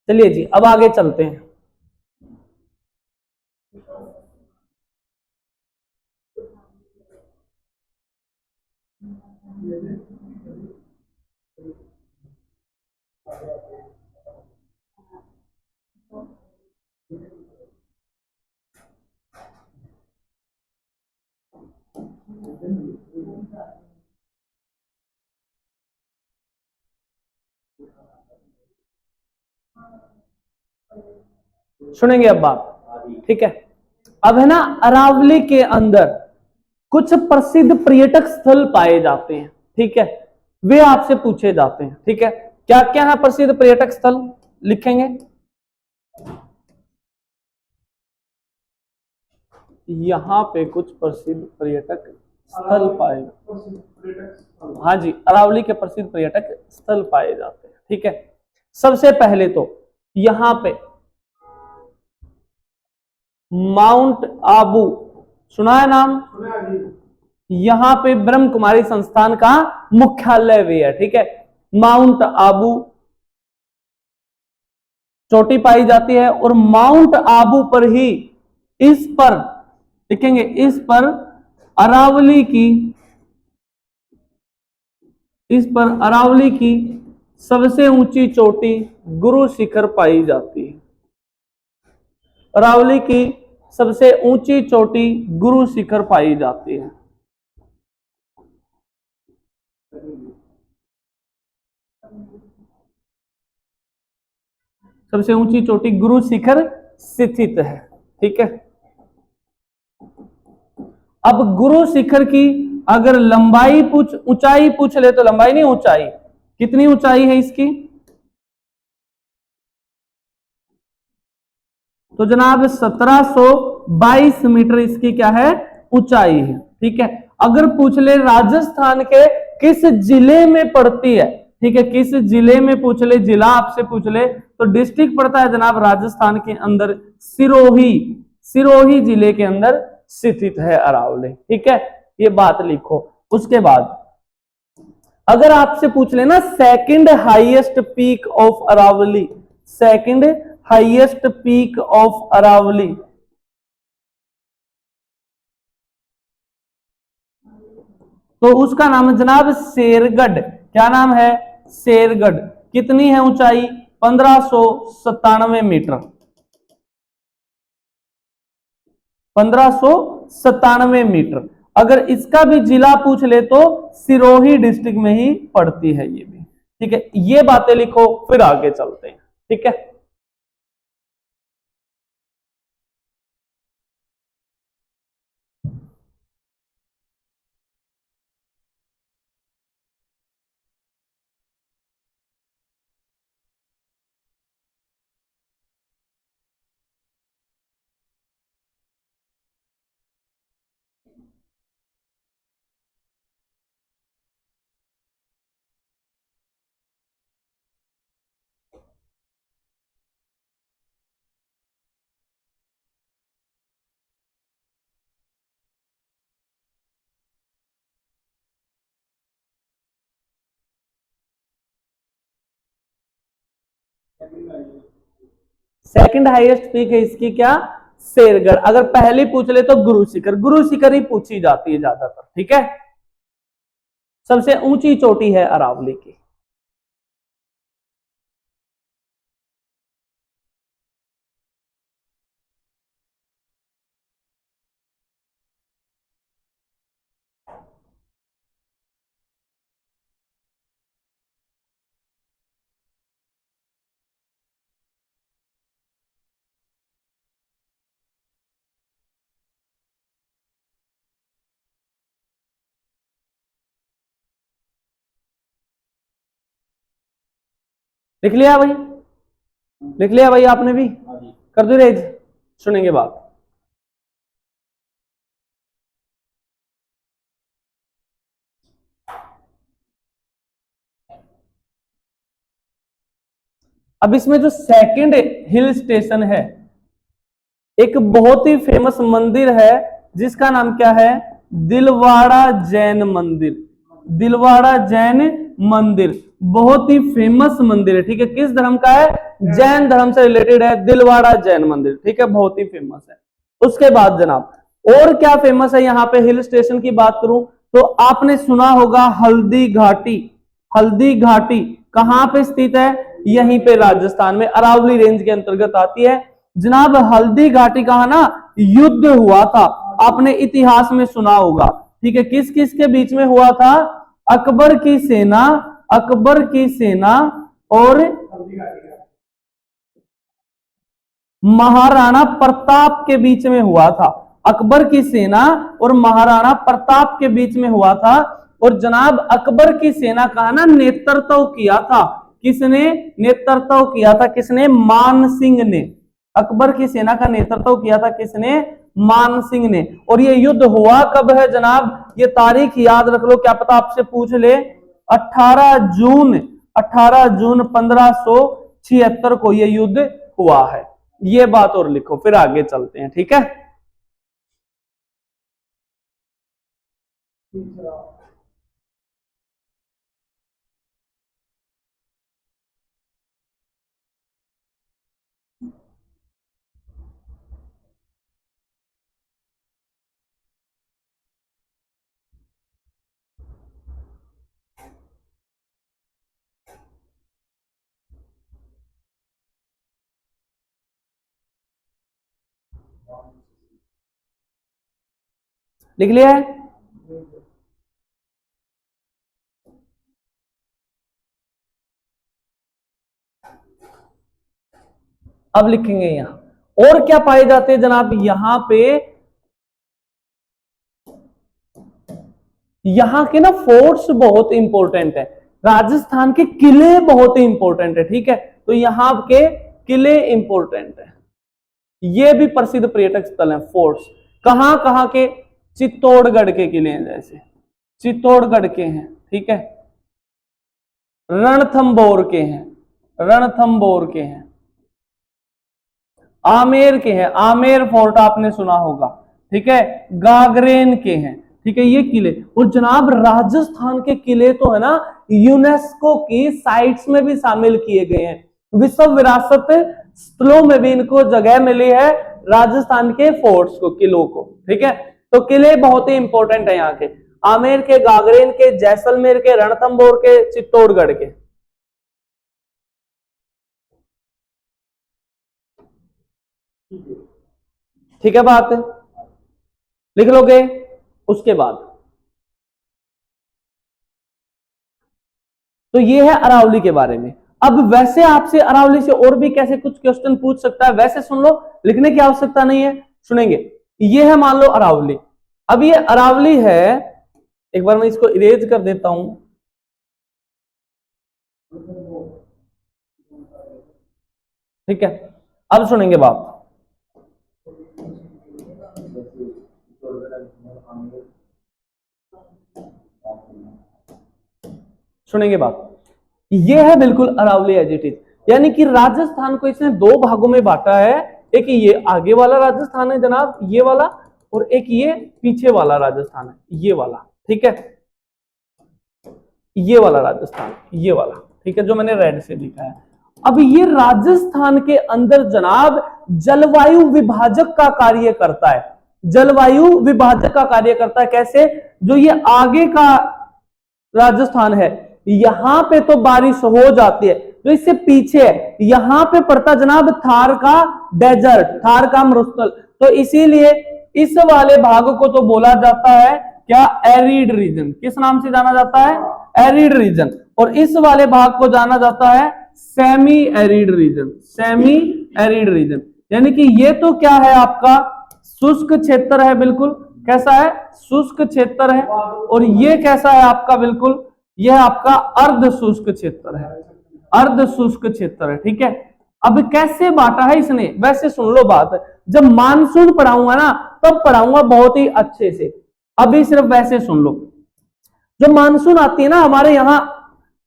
चलिए जी, अब आगे चलते हैं। सुनेंगे अब बात, ठीक है। अब है ना, अरावली के अंदर कुछ प्रसिद्ध पर्यटक स्थल पाए जाते हैं, ठीक है, वे आपसे पूछे जाते हैं, ठीक है। क्या क्या है प्रसिद्ध पर्यटक स्थल, लिखेंगे। यहां पे कुछ प्रसिद्ध पर्यटक स्थल पाए, हाँ जी, अरावली के प्रसिद्ध पर्यटक स्थल पाए जाते हैं, ठीक है। सबसे पहले तो यहां पे माउंट आबू, सुना है नाम? यहां पे ब्रह्म कुमारी संस्थान का मुख्यालय भी है, ठीक है। माउंट आबू चोटी पाई जाती है, और माउंट आबू पर ही, इस पर लिखेंगे, इस पर अरावली की, इस पर अरावली की सबसे ऊंची चोटी गुरु शिखर पाई जाती है। अरावली की सबसे ऊंची चोटी गुरु शिखर पाई जाती है। सबसे ऊंची चोटी गुरु शिखर स्थित है, ठीक है। अब गुरु शिखर की अगर लंबाई ऊंचाई पूछ ले तो लंबाई नहीं, ऊंचाई कितनी ऊंचाई है इसकी, तो जनाब 1722 मीटर इसकी क्या है, ऊंचाई है, ठीक है। अगर पूछ ले राजस्थान के किस जिले में पड़ती है, ठीक है, किस जिले में पूछ ले, जिला आपसे पूछ ले तो डिस्ट्रिक्ट पड़ता है जनाब राजस्थान के अंदर सिरोही, सिरोही जिले के अंदर स्थित है अरावली, ठीक है, ये बात लिखो। उसके बाद अगर आपसे पूछ लेना second highest peak of Aravali, second highest peak of Aravali, तो उसका नाम है जनाब शेरगढ़। क्या नाम है? शेरगढ़। कितनी है ऊंचाई? 1597 मीटर, 1597 मीटर। अगर इसका भी जिला पूछ ले तो सिरोही डिस्ट्रिक्ट में ही पड़ती है ये भी, ठीक है। ये बातें लिखो, फिर आगे चलते हैं, ठीक है। सेकंड हाईएस्ट पीक है इसकी क्या? शेरगढ़। अगर पहली पूछ ले तो गुरु शिखर, गुरु शिखर ही पूछी जाती है ज्यादातर, ठीक है। सबसे ऊंची चोटी है अरावली की। लिख लिया भाई? लिख लिया भाई आपने भी? कर दो रेज, सुनेंगे बात। अब इसमें जो सेकंड हिल स्टेशन है, एक बहुत ही फेमस मंदिर है जिसका नाम क्या है? दिलवाड़ा जैन मंदिर। दिलवाड़ा जैन मंदिर बहुत ही फेमस मंदिर है, ठीक है। किस धर्म का है? जैन धर्म से रिलेटेड है दिलवाड़ा जैन मंदिर, ठीक है, बहुत ही फेमस है। उसके बाद जनाब और क्या फेमस है यहाँ पे? हिल स्टेशन की बात करूं तो आपने सुना होगा हल्दी घाटी। हल्दी घाटी कहां पे स्थित है? यहीं पे राजस्थान में अरावली रेंज के अंतर्गत आती है जनाब। हल्दी घाटी कहा ना युद्ध हुआ था, आपने इतिहास में सुना होगा, ठीक है। किस किस के बीच में हुआ था? अकबर की सेना, अकबर की सेना और महाराणा प्रताप के बीच में हुआ था। अकबर की सेना और महाराणा प्रताप के बीच में हुआ था। और जनाब अकबर की सेना का ना नेतृत्व किया था किसने? नेतृत्व किया था किसने? मान सिंह ने। अकबर की सेना का नेतृत्व किया था किसने? मान सिंह ने। और ये युद्ध हुआ कब है जनाब? ये तारीख याद रख लो, क्या पता आपसे पूछ ले। 18 जून 1576 को ये युद्ध हुआ है। ये बात और लिखो, फिर आगे चलते हैं, ठीक है। लिख लिया है? अब लिखेंगे यहां और क्या पाए जाते हैं जनाब? यहां पे यहां के ना फोर्ट्स बहुत इंपॉर्टेंट है, राजस्थान के किले बहुत इंपॉर्टेंट है, ठीक है। तो यहां के किले इंपॉर्टेंट है, ये भी प्रसिद्ध पर्यटक स्थल है। फोर्ट्स कहां कहां के? चित्तौड़गढ़ के किले हैं, जैसे चित्तौड़गढ़ के हैं, ठीक है। रणथंभौर के हैं, रणथंभौर के हैं। आमेर के हैं, आमेर फोर्ट आपने सुना होगा, ठीक है। गागरेन के हैं, ठीक है, ये किले। और जनाब राजस्थान के किले तो है ना यूनेस्को की साइट्स में भी शामिल किए गए हैं, विश्व विरासत स्थलों में भी इनको जगह मिली है, राजस्थान के फोर्ट्स को, किलों को, ठीक है। तो किले बहुत ही इंपॉर्टेंट है यहाँ के, आमेर के, गागरेन के, जैसलमेर के, रणथंभौर के, चित्तौड़गढ़ के। ठीक है बात, लिख लोगे? उसके बाद तो ये है अरावली के बारे में। अब वैसे आपसे अरावली से और भी कैसे कुछ क्वेश्चन पूछ सकता है, वैसे सुन लो, लिखने की आवश्यकता नहीं है, सुनेंगे। ये है मान लो अरावली। अब ये अरावली है, एक बार मैं इसको इरेज कर देता हूं, ठीक है। अब सुनेंगे बात, सुनेंगे बात। ये है बिल्कुल अरावली एज इट इज, यानी कि राजस्थान को इसने दो भागों में बांटा है। एक ये आगे वाला राजस्थान है जनाब, ये वाला, और एक ये पीछे वाला राजस्थान है, ये वाला, ठीक है। ये वाला राजस्थान, ये वाला, ठीक है, जो मैंने रेड से लिखा है। अब ये राजस्थान के अंदर जनाब जलवायु विभाजक का कार्य करता है, जलवायु विभाजक का कार्य करता है। कैसे? जो ये आगे का राजस्थान है, यहां पे तो बारिश हो जाती है, जो इससे पीछे है यहां पे पड़ता जनाब थार का डेजर्ट, थार का मरुस्थल। तो इसीलिए इस वाले भाग को तो बोला जाता है क्या? Arid region. किस नाम से जाना जाता है? Arid region. और इस वाले भाग को जाना जाता है semi arid region, semi arid region. यानी कि ये तो क्या है आपका? शुष्क क्षेत्र है, बिल्कुल। कैसा है? शुष्क क्षेत्र है। और ये कैसा है आपका? बिल्कुल यह आपका अर्ध शुष्क क्षेत्र है, अर्ध शुष्क क्षेत्र है, ठीक है। अब कैसे बांटा है इसने? वैसे सुन लो बात, जब मानसून पढ़ाऊंगा ना तब पढ़ाऊंगा बहुत ही अच्छे से, अभी सिर्फ वैसे सुन लो। जब मानसून आती है ना हमारे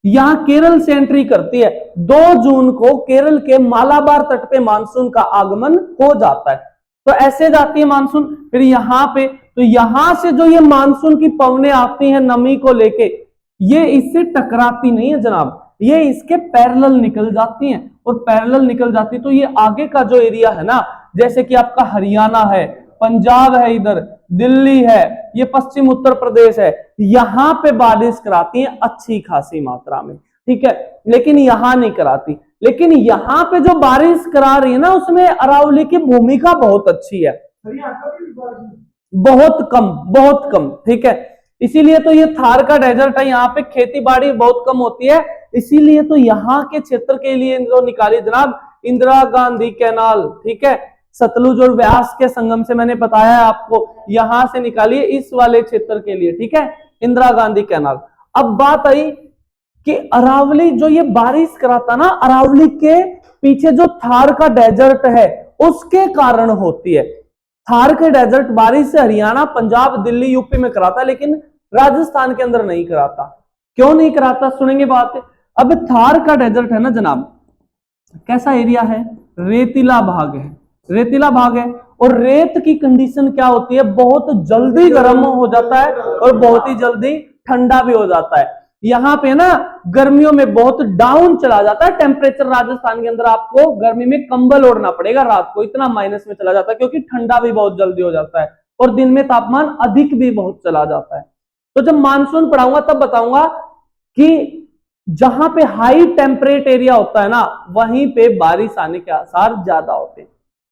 यहाँ केरल से एंट्री करती है, 2 जून को केरल के मालाबार तट पे मानसून का आगमन हो जाता है। तो ऐसे जाती है मानसून, फिर यहाँ पे, तो यहां से जो ये मानसून की पवनें आती हैं नमी को लेके, ये इससे टकराती नहीं है जनाब, ये इसके पैरेलल निकल जाती हैं। और पैरेलल निकल जाती तो ये आगे का जो एरिया है ना, जैसे कि आपका हरियाणा है, पंजाब है, इधर दिल्ली है, ये पश्चिम उत्तर प्रदेश है, यहां पे बारिश कराती है अच्छी खासी मात्रा में, ठीक है, लेकिन यहां नहीं कराती। लेकिन यहां पे जो बारिश करा रही है ना, उसमें अरावली की भूमिका बहुत अच्छी है, बहुत कम, ठीक है। इसीलिए तो ये थार का डेजर्ट है, यहाँ पे खेती बाड़ी बहुत कम होती है, इसीलिए तो यहाँ के क्षेत्र के लिए जो निकाली जनाब इंदिरा गांधी कैनाल, ठीक है, सतलुज और व्यास के संगम से मैंने बताया है आपको, यहां से निकाली इस वाले क्षेत्र के लिए, ठीक है, इंदिरा गांधी कैनाल। अब बात आई कि अरावली जो ये बारिश कराता ना, अरावली के पीछे जो थार का डेजर्ट है उसके कारण होती है। थार के डेजर्ट बारिश से हरियाणा, पंजाब, दिल्ली, यूपी में कराता है, लेकिन राजस्थान के अंदर नहीं कराता। क्यों नहीं कराता, सुनेंगे बात। अब थार का डेजर्ट है ना जनाब, कैसा एरिया है, रेतीला भाग है, रेतीला भाग है, और रेत की कंडीशन क्या होती है, बहुत जल्दी गर्म हो जाता है और बहुत ही जल्दी ठंडा भी हो जाता है। यहाँ पे ना गर्मियों में बहुत डाउन चला जाता है टेम्परेचर, राजस्थान के अंदर आपको गर्मी में कंबल ओढ़ना पड़ेगा रात को, इतना माइनस में चला जाता है, क्योंकि ठंडा भी बहुत जल्दी हो जाता है और दिन में तापमान अधिक भी बहुत चला जाता है। तो जब मानसून पढ़ाऊंगा तब बताऊंगा कि जहां पे हाई टेम्परेट एरिया होता है ना, वहीं पे बारिश आने के आसार ज्यादा होते हैं।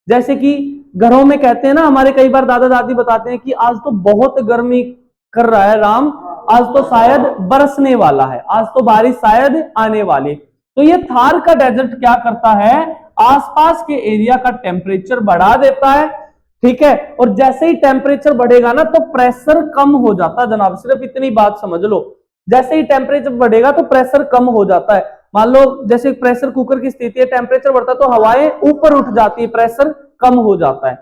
जैसे कि घरों में कहते हैं ना, हमारे कई बार दादा दादी बताते हैं कि आज तो बहुत गर्मी कर रहा है राम, आज तो शायद बरसने वाला है, आज तो बारिश शायद आने वाली। तो ये थार का डेजर्ट क्या करता है, आसपास के एरिया का टेम्परेचर बढ़ा देता है, ठीक है, और जैसे ही टेम्परेचर बढ़ेगा ना तो प्रेशर कम हो जाता है जनाब, सिर्फ इतनी बात समझ लो, जैसे ही टेम्परेचर बढ़ेगा तो प्रेशर कम हो जाता है। मान लो जैसे प्रेशर कुकर की स्थिति है, टेम्परेचर बढ़ता है तो हवाएं ऊपर उठ जाती है, प्रेशर कम हो जाता है।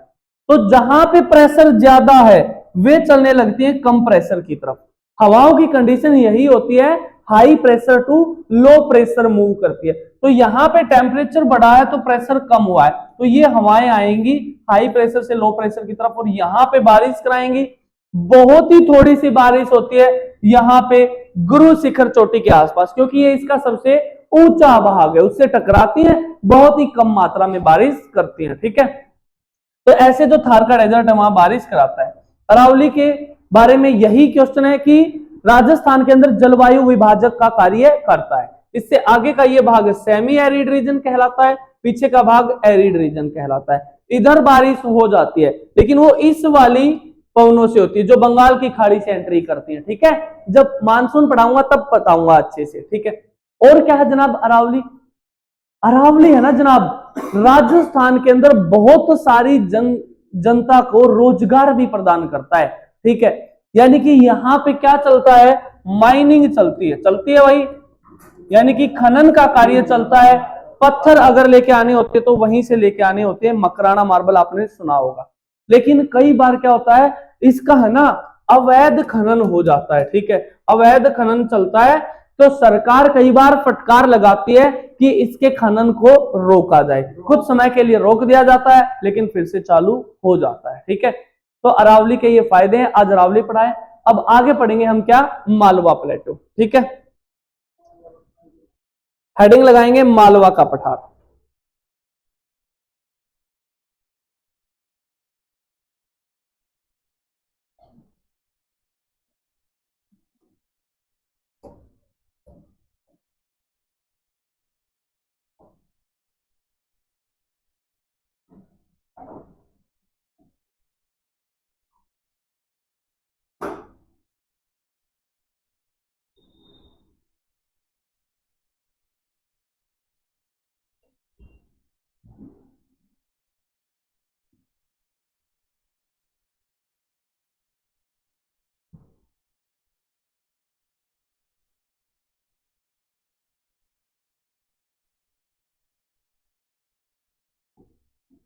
तो जहां पे प्रेशर ज्यादा है वे चलने लगती है कम प्रेशर की तरफ। हवाओं की कंडीशन यही होती है, high pressure to low pressure move करती है। तो यहाँ पे टेम्परेचर बढ़ा है तो प्रेशर कम हुआ है, तो ये हवाएं आएंगी हाई प्रेशर से लो प्रेशर की तरफ और यहाँ पे बारिश कराएंगी। बहुत ही थोड़ी सी बारिश होती है यहाँ पे गुरु शिखर चोटी के आसपास, क्योंकि ये इसका सबसे ऊंचा भाग है, उससे टकराती है, बहुत ही कम मात्रा में बारिश करती है, ठीक है। तो ऐसे जो थार का डेजर्ट है वहां बारिश कराता है। अरावली के बारे में यही क्वेश्चन है कि राजस्थान के अंदर जलवायु विभाजक का कार्य करता है। इससे आगे का ये भाग सेमी एरिड रीजन कहलाता है, पीछे का भाग एरिड रीजन कहलाता है। इधर बारिश हो जाती है लेकिन वो इस वाली पवनों से होती है जो बंगाल की खाड़ी से एंट्री करती है, ठीक है। जब मानसून पढ़ाऊंगा तब बताऊंगा अच्छे से, ठीक है। और क्या है जनाब अरावली, अरावली है ना जनाब राजस्थान के अंदर बहुत सारी जनता को रोजगार भी प्रदान करता है, ठीक है। यानी कि यहाँ पे क्या चलता है, माइनिंग चलती है वही, यानी कि खनन का कार्य चलता है। पत्थर अगर लेके आने होते तो वहीं से लेके आने होते हैं, मकराना मार्बल आपने सुना होगा। लेकिन कई बार क्या होता है, इसका है ना अवैध खनन हो जाता है, ठीक है, अवैध खनन चलता है, तो सरकार कई बार फटकार लगाती है कि इसके खनन को रोका जाए। कुछ समय के लिए रोक दिया जाता है लेकिन फिर से चालू हो जाता है, ठीक है। तो अरावली के ये फायदे हैं, आज अरावली पढ़ाए। अब आगे पढ़ेंगे हम क्या, मालवा प्लेटो, ठीक है। हेडिंग लगाएंगे मालवा का पठार।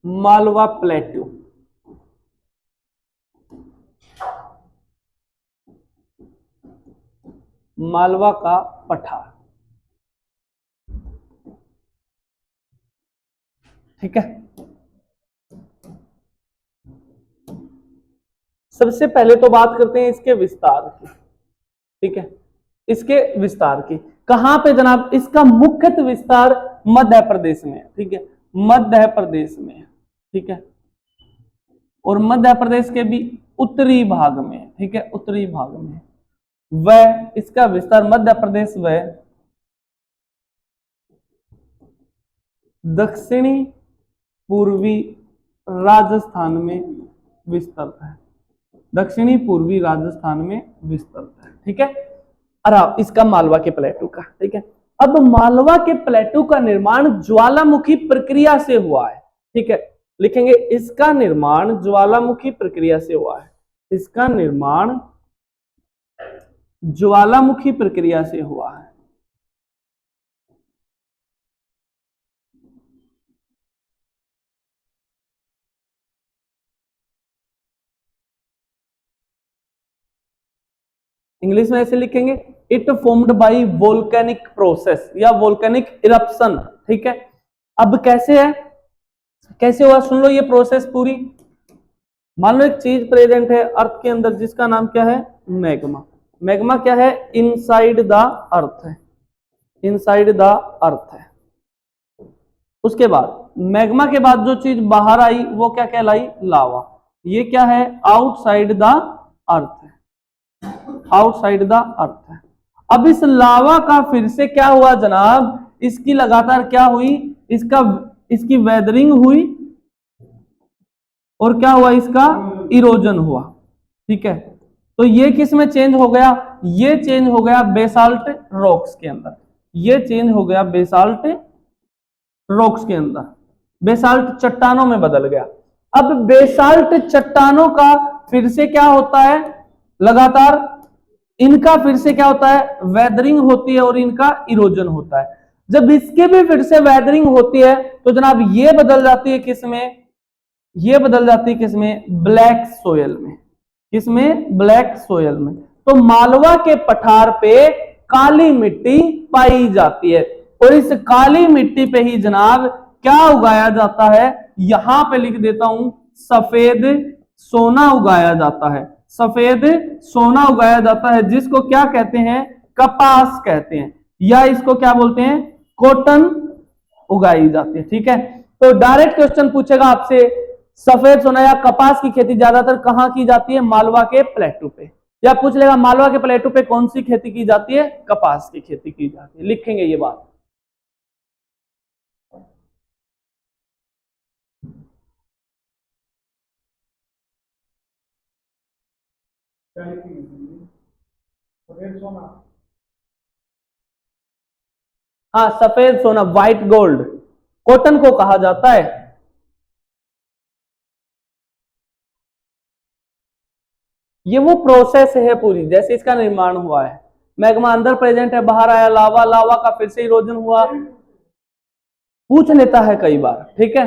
मालवा प्लेटो, मालवा का पठार, ठीक है। सबसे पहले तो बात करते हैं इसके विस्तार की, ठीक है, इसके विस्तार की। कहां पे जनाब, इसका मुख्यतः विस्तार मध्य प्रदेश में है, ठीक है, मध्य प्रदेश में है, ठीक है। और मध्य प्रदेश के भी उत्तरी भाग में, ठीक है, उत्तरी भाग में। वह इसका विस्तार मध्य प्रदेश व दक्षिणी पूर्वी राजस्थान में विस्तृत है, दक्षिणी पूर्वी राजस्थान में विस्तृत है, ठीक है। अब इसका मालवा के प्लेटू का, ठीक है। अब मालवा के प्लेटू का निर्माण ज्वालामुखी प्रक्रिया से हुआ है, ठीक है। लिखेंगे इसका निर्माण ज्वालामुखी प्रक्रिया से हुआ है, इसका निर्माण ज्वालामुखी प्रक्रिया से हुआ है। इंग्लिश में ऐसे लिखेंगे, it formed by volcanic process या वोल्केनिक इरप्शन, ठीक है। अब कैसे है, कैसे हुआ, सुन लो ये प्रोसेस पूरी। मान लो एक चीज प्रेजेंट है अर्थ के अंदर जिसका नाम क्या है, मैग्मा। मैग्मा क्या है, इनसाइड द अर्थ है, इनसाइड द अर्थ है। उसके बाद मैग्मा के बाद जो चीज बाहर आई वो क्या कहलाई, लावा। ये क्या है, आउटसाइड द अर्थ है, आउटसाइड द अर्थ है। अब इस लावा का फिर से क्या हुआ जनाब, इसकी लगातार क्या हुई, इसकी वेदरिंग हुई और क्या हुआ, इसका इरोजन हुआ, ठीक है। तो ये किस में चेंज हो गया, ये चेंज हो गया बेसाल्ट रॉक्स के अंदर, ये चेंज हो गया बेसाल्ट रॉक्स के अंदर, बेसाल्ट चट्टानों में बदल गया। अब बेसाल्ट चट्टानों का फिर से क्या होता है, लगातार इनका फिर से क्या होता है, वेदरिंग होती है और इनका इरोजन होता है। जब इसके भी फिर से वेदरिंग होती है तो जनाब ये बदल जाती है किसमें, ये बदल जाती है किसमें, ब्लैक सोयल में, किसमें, ब्लैक सोयल में। तो मालवा के पठार पे काली मिट्टी पाई जाती है और इस काली मिट्टी पे ही जनाब क्या उगाया जाता है, यहां पे लिख देता हूं, सफेद सोना उगाया जाता है, सफेद सोना उगाया जाता है, जिसको क्या कहते हैं, कपास कहते हैं, या इसको क्या बोलते हैं, कॉटन उगाई जाती है, ठीक है। तो डायरेक्ट क्वेश्चन पूछेगा आपसे, सफेद सोना या कपास की खेती ज्यादातर कहां की जाती है, मालवा के प्लेटू पे, या पूछ लेगा मालवा के प्लेटू पे कौन सी खेती की जाती है, कपास की खेती की जाती है, लिखेंगे ये बात। हाँ, सफेद सोना, व्हाइट गोल्ड, कॉटन को कहा जाता है। ये वो प्रोसेस है पूरी, जैसे इसका निर्माण हुआ है, मैग्मा अंदर प्रेजेंट है, बाहर आया लावा, लावा का फिर से इरोजन हुआ, पूछ लेता है कई बार, ठीक है।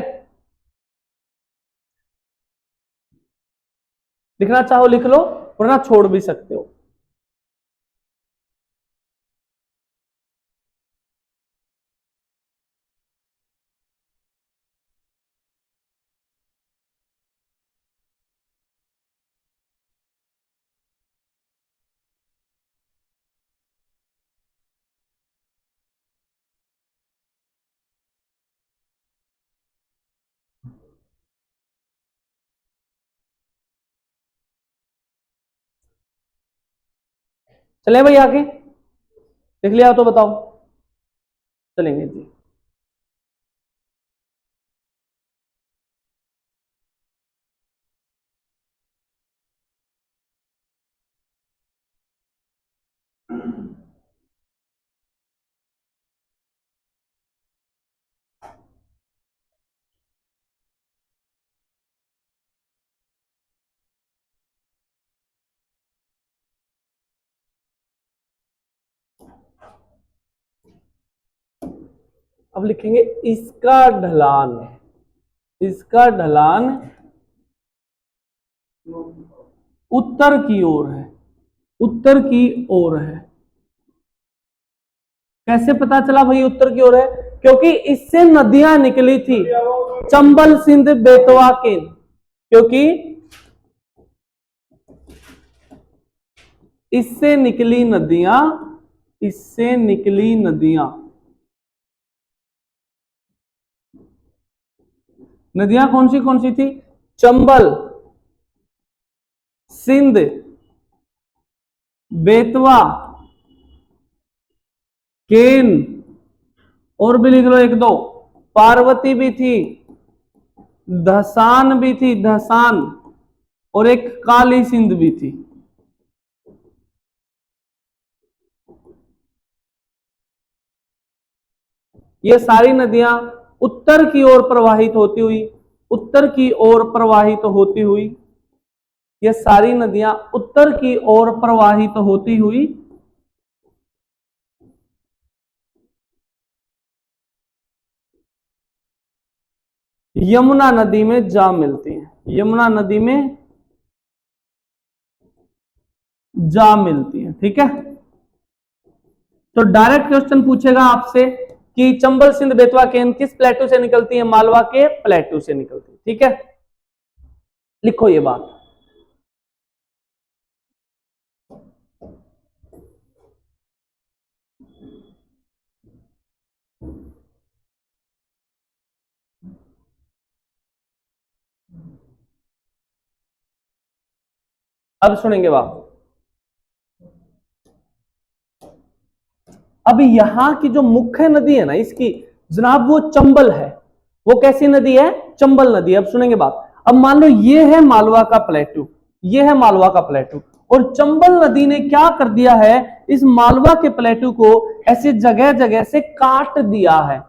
लिखना चाहो लिख लो, वरना छोड़ भी सकते हो। चले भाई आगे, लिख लिया तो बताओ, चलेंगे जी। अब लिखेंगे इसका ढलान, इसका ढलान उत्तर की ओर है, उत्तर की ओर है। कैसे पता चला भाई उत्तर की ओर है, क्योंकि इससे नदियां निकली थी, चंबल सिंध बेतवा केन, क्योंकि इससे निकली नदियां, इससे निकली नदियां, नदियां कौन सी थी, चंबल, सिंध, बेतवा, केन, और भी लिख लो एक दो, पार्वती भी थी, धसान भी थी, धसान, और एक काली सिंध भी थी। ये सारी नदियां उत्तर की ओर प्रवाहित होती हुई, उत्तर की ओर प्रवाहित होती हुई, ये सारी नदियां उत्तर की ओर प्रवाहित होती हुई यमुना नदी में जा मिलती हैं, यमुना नदी में जा मिलती हैं। ठीक है, तो डायरेक्ट क्वेश्चन पूछेगा आपसे कि चंबल, सिंध, बेतवा, केन किस प्लेटू से निकलती है? मालवा के प्लेटू से निकलती है। ठीक है, लिखो ये बात। अब सुनेंगे बात। अब यहां की जो मुख्य नदी है ना इसकी जनाब, वो चंबल है। वो कैसी नदी है? चंबल नदी। अब सुनेंगे बात। अब मान लो ये है मालवा का प्लेटू, ये है मालवा का प्लेटू, और चंबल नदी ने क्या कर दिया है, इस मालवा के प्लेटू को ऐसे जगह जगह से काट दिया है,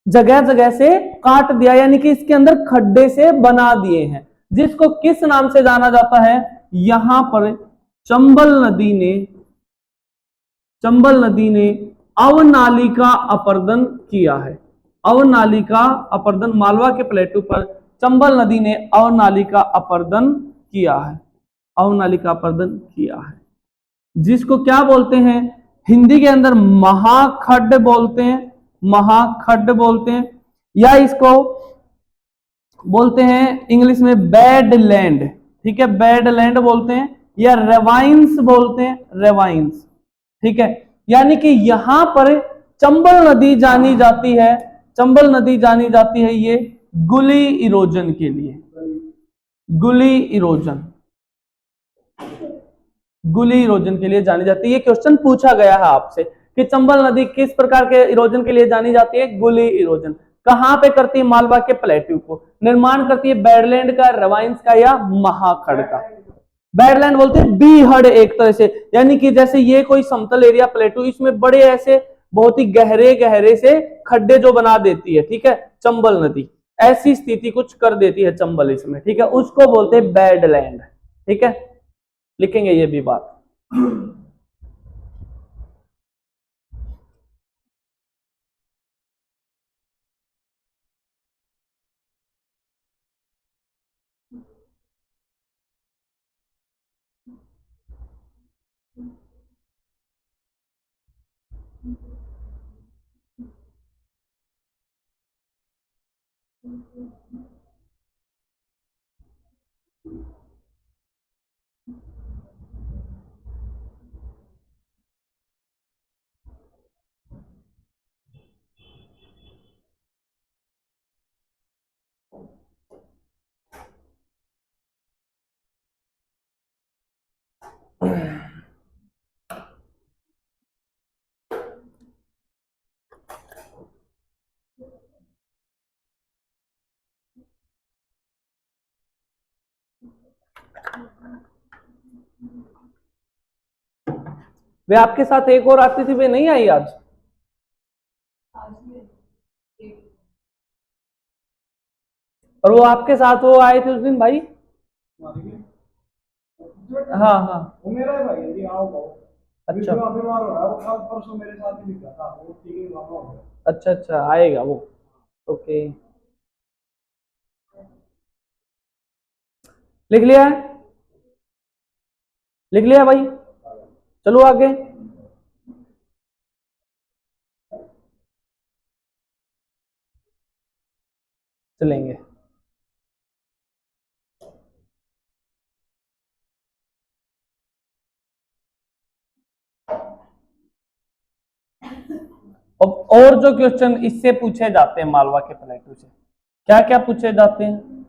जगह जगह से काट दिया, यानी कि इसके अंदर खड्डे से बना दिए हैं, जिसको किस नाम से जाना जाता है? यहां पर चंबल नदी ने अवनाली का अपरदन किया है। अवनाली का अपरदन, मालवा के प्लेटू पर चंबल नदी ने अवनाली का अपरदन किया है, अवनाली का अपरदन किया है, जिसको क्या बोलते हैं? हिंदी के अंदर महाखड्ड बोलते हैं, महाखड्ड बोलते हैं, या इसको बोलते हैं इंग्लिश में बैड लैंड। ठीक है, बैड लैंड बोलते हैं, या रेवाइंस बोलते हैं, रेवाइंस। ठीक है, यानी कि यहां पर चंबल नदी जानी जाती है, चंबल नदी जानी जाती है ये गुली इरोजन के लिए, गुली इरोजन, गुली इरोजन के लिए जानी जाती है। ये क्वेश्चन पूछा गया है आपसे कि चंबल नदी किस प्रकार के इरोजन के लिए जानी जाती है? गुली इरोजन। कहां पे करती है? मालवा के प्लेट्यू को। निर्माण करती है बैडलैंड का, रवाइंस का, या महाखड़ का। बैडलैंड बोलते हैं बीहड़ एक तरह से, यानी कि जैसे ये कोई समतल एरिया प्लेटू, इसमें बड़े ऐसे बहुत ही गहरे गहरे से खड्डे जो बना देती है। ठीक है, चंबल नदी ऐसी स्थिति कुछ कर देती है चंबल इसमें। ठीक है, उसको बोलते हैं बैडलैंड। ठीक है, लिखेंगे ये भी बात। वे आपके साथ एक और आती थी, वे नहीं आई आज? और वो आपके साथ वो आए थे उस दिन भाई? हाँ हाँ,
वो मेरा है भाई, यदि आओ कहो।
अच्छा
बीमार हो रहा है वो, कल परसों मेरे साथ ही निकला था वो, ठीक है मामला हो गया।
अच्छा अच्छा, आएगा वो। ओके, लिख लिया है, लिख लिया भाई, चलो आगे। चलेंगे। और जो क्वेश्चन इससे पूछे जाते हैं मालवा के प्लेटू से, क्या क्या पूछे जाते हैं?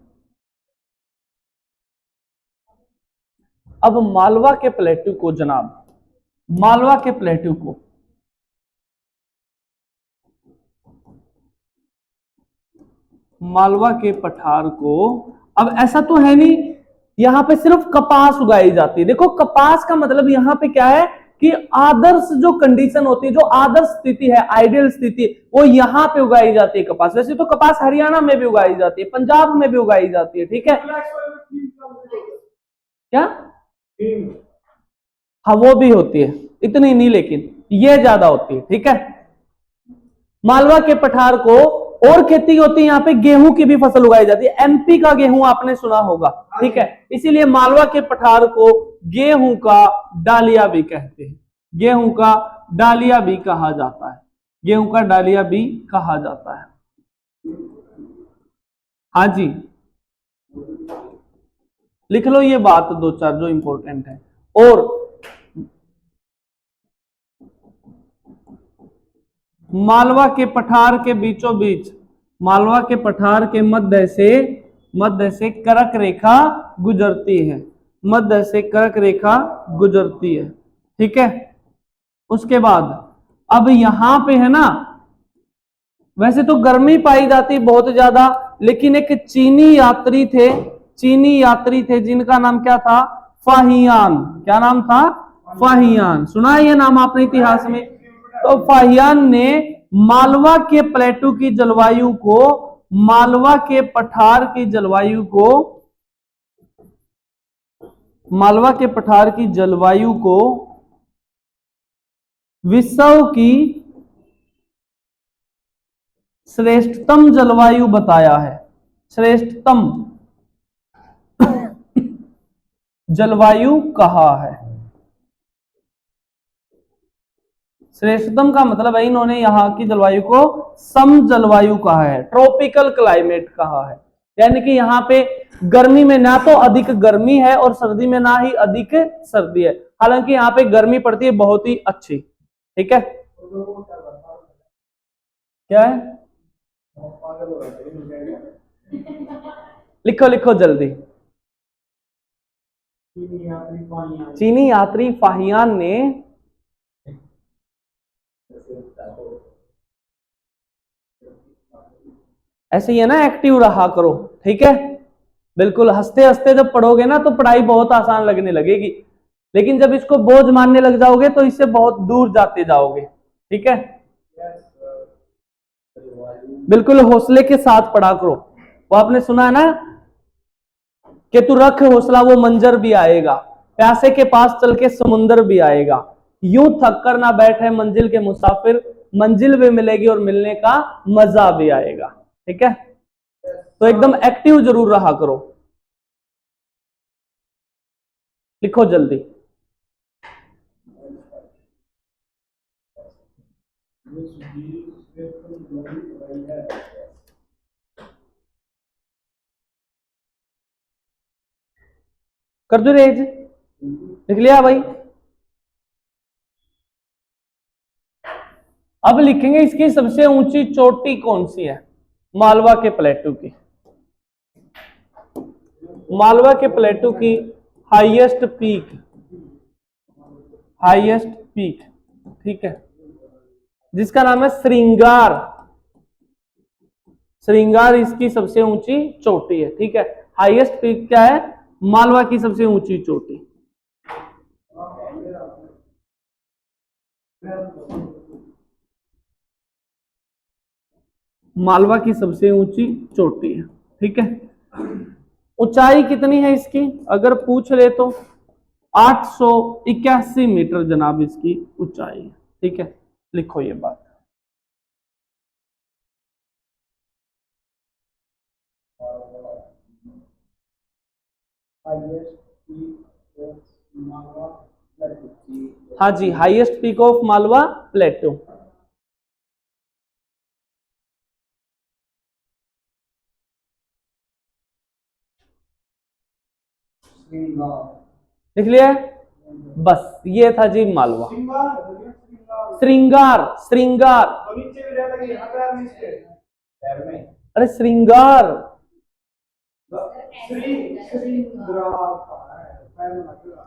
अब मालवा के प्लेटू को जनाब, मालवा के प्लेटू को मालवा के पठार को, अब ऐसा तो है नहीं यहां पे सिर्फ कपास उगाई जाती है। देखो कपास का मतलब यहां पे क्या है कि आदर्श जो कंडीशन होती है, जो आदर्श स्थिति है, आइडियल स्थिति, वो यहां पे उगाई जाती है कपास। वैसे तो कपास हरियाणा में भी उगाई जाती है, पंजाब में भी उगाई जाती है, ठीक है क्या? हाँ वो भी होती है, इतनी नहीं लेकिन ये ज्यादा होती है, ठीक है। मालवा के पठार को और खेती होती है, यहाँ पे गेहूं की भी फसल उगाई जाती है। एमपी का गेहूं आपने सुना होगा, ठीक है, इसीलिए मालवा के पठार को गेहूं का डालिया भी कहते हैं, गेहूं का डालिया भी कहा जाता है, गेहूं का डालिया भी कहा जाता है। हाँ जी, लिख लो ये बात दो चार जो इंपॉर्टेंट है। और मालवा के पठार के बीचों बीच, मालवा के पठार के मध्य से कर्क रेखा गुजरती है, मध्य से कर्क रेखा गुजरती है, ठीक है। उसके बाद अब यहां पे है ना, वैसे तो गर्मी पाई जाती बहुत ज्यादा, लेकिन एक चीनी यात्री थे जिनका नाम क्या था? फाहियान। क्या नाम था? फाहियान। सुना है ये नाम आपने इतिहास में? तो फाहियान ने मालवा के प्लेटू की जलवायु को, मालवा के पठार की जलवायु को, मालवा के पठार की जलवायु को विश्व की श्रेष्ठतम जलवायु बताया है, श्रेष्ठतम जलवायु कहा है। श्रेष्ठतम का मतलब है इन्होंने यहाँ की जलवायु को सम जलवायु कहा है, ट्रॉपिकल क्लाइमेट कहा है। यानी कि यहाँ पे गर्मी में ना तो अधिक गर्मी है और सर्दी में ना ही अधिक सर्दी है, हालांकि यहाँ पे गर्मी पड़ती है बहुत ही अच्छी, ठीक है। क्या है? लिखो लिखो जल्दी। चीनी यात्री फाहियान ने ऐसे ही है ना, एक्टिव रहा करो, ठीक है। बिल्कुल हंसते हंसते जब पढ़ोगे ना तो पढ़ाई बहुत आसान लगने लगेगी, लेकिन जब इसको बोझ मानने लग जाओगे तो इससे बहुत दूर जाते जाओगे, ठीक है। बिल्कुल हौसले के साथ पढ़ा करो। वो आपने सुना है ना कि तू रख हौसला वो मंजर भी आएगा, प्यासे के पास चल के समुंदर भी आएगा, यूं थक कर ना बैठे मंजिल के मुसाफिर, मंजिल भी मिलेगी और मिलने का मजा भी आएगा, ठीक है। तो एकदम एक्टिव जरूर रहा करो। लिखो जल्दी। कर दो रेज, लिख लिया भाई। अब लिखेंगे इसकी सबसे ऊंची चोटी कौन सी है? मालवा के प्लेटू की, मालवा के प्लेटू की हाईएस्ट पीक, हाईएस्ट पीक, ठीक है, जिसका नाम है श्रृंगार। श्रृंगार इसकी सबसे ऊंची चोटी है, ठीक है। हाईएस्ट पीक क्या है? मालवा की सबसे ऊंची चोटी। मालवा की सबसे ऊंची चोटी है, ठीक है। ऊंचाई कितनी है इसकी अगर पूछ ले तो 881 मीटर जनाब इसकी ऊंचाई है, ठीक है। लिखो ये बात। हाँ जी, highest peak of Malwa plateau. लिख लिया? बस ये था जी मालवा। श्रृंगार, श्रृंगार, अरे श्रृंगार,
पैर में मत लगा।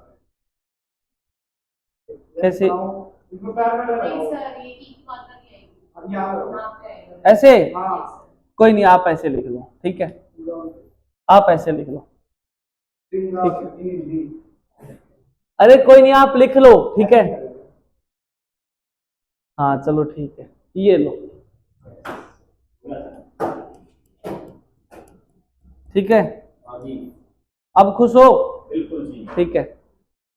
कैसे?
इसमें पैर में
नहीं
लगाओ।
सर, ये की मात्रा नहीं आएगी।
अब यहाँ पे
यहाँ पे आएगा।
ऐसे?
हाँ
कोई नहीं, आप ऐसे लिख लो, ठीक है, आप ऐसे लिख लो। अरे कोई नहीं, आप लिख लो, ठीक है। हाँ चलो ठीक है, ये लो, ठीक है। अब खुश हो?
बिल्कुल जी।
ठीक है,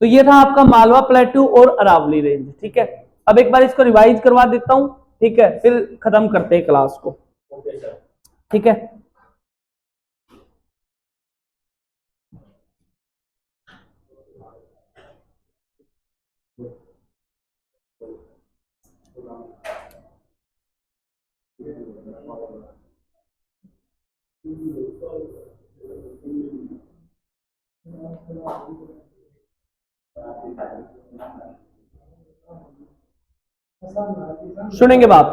तो ये था आपका मालवा प्लेटू और अरावली रेंज, ठीक है। अब एक बार इसको रिवाइज करवा देता हूं, ठीक है, फिर खत्म करते हैं क्लास को,
ओके सर।
ठीक है। सुनेंगे बात,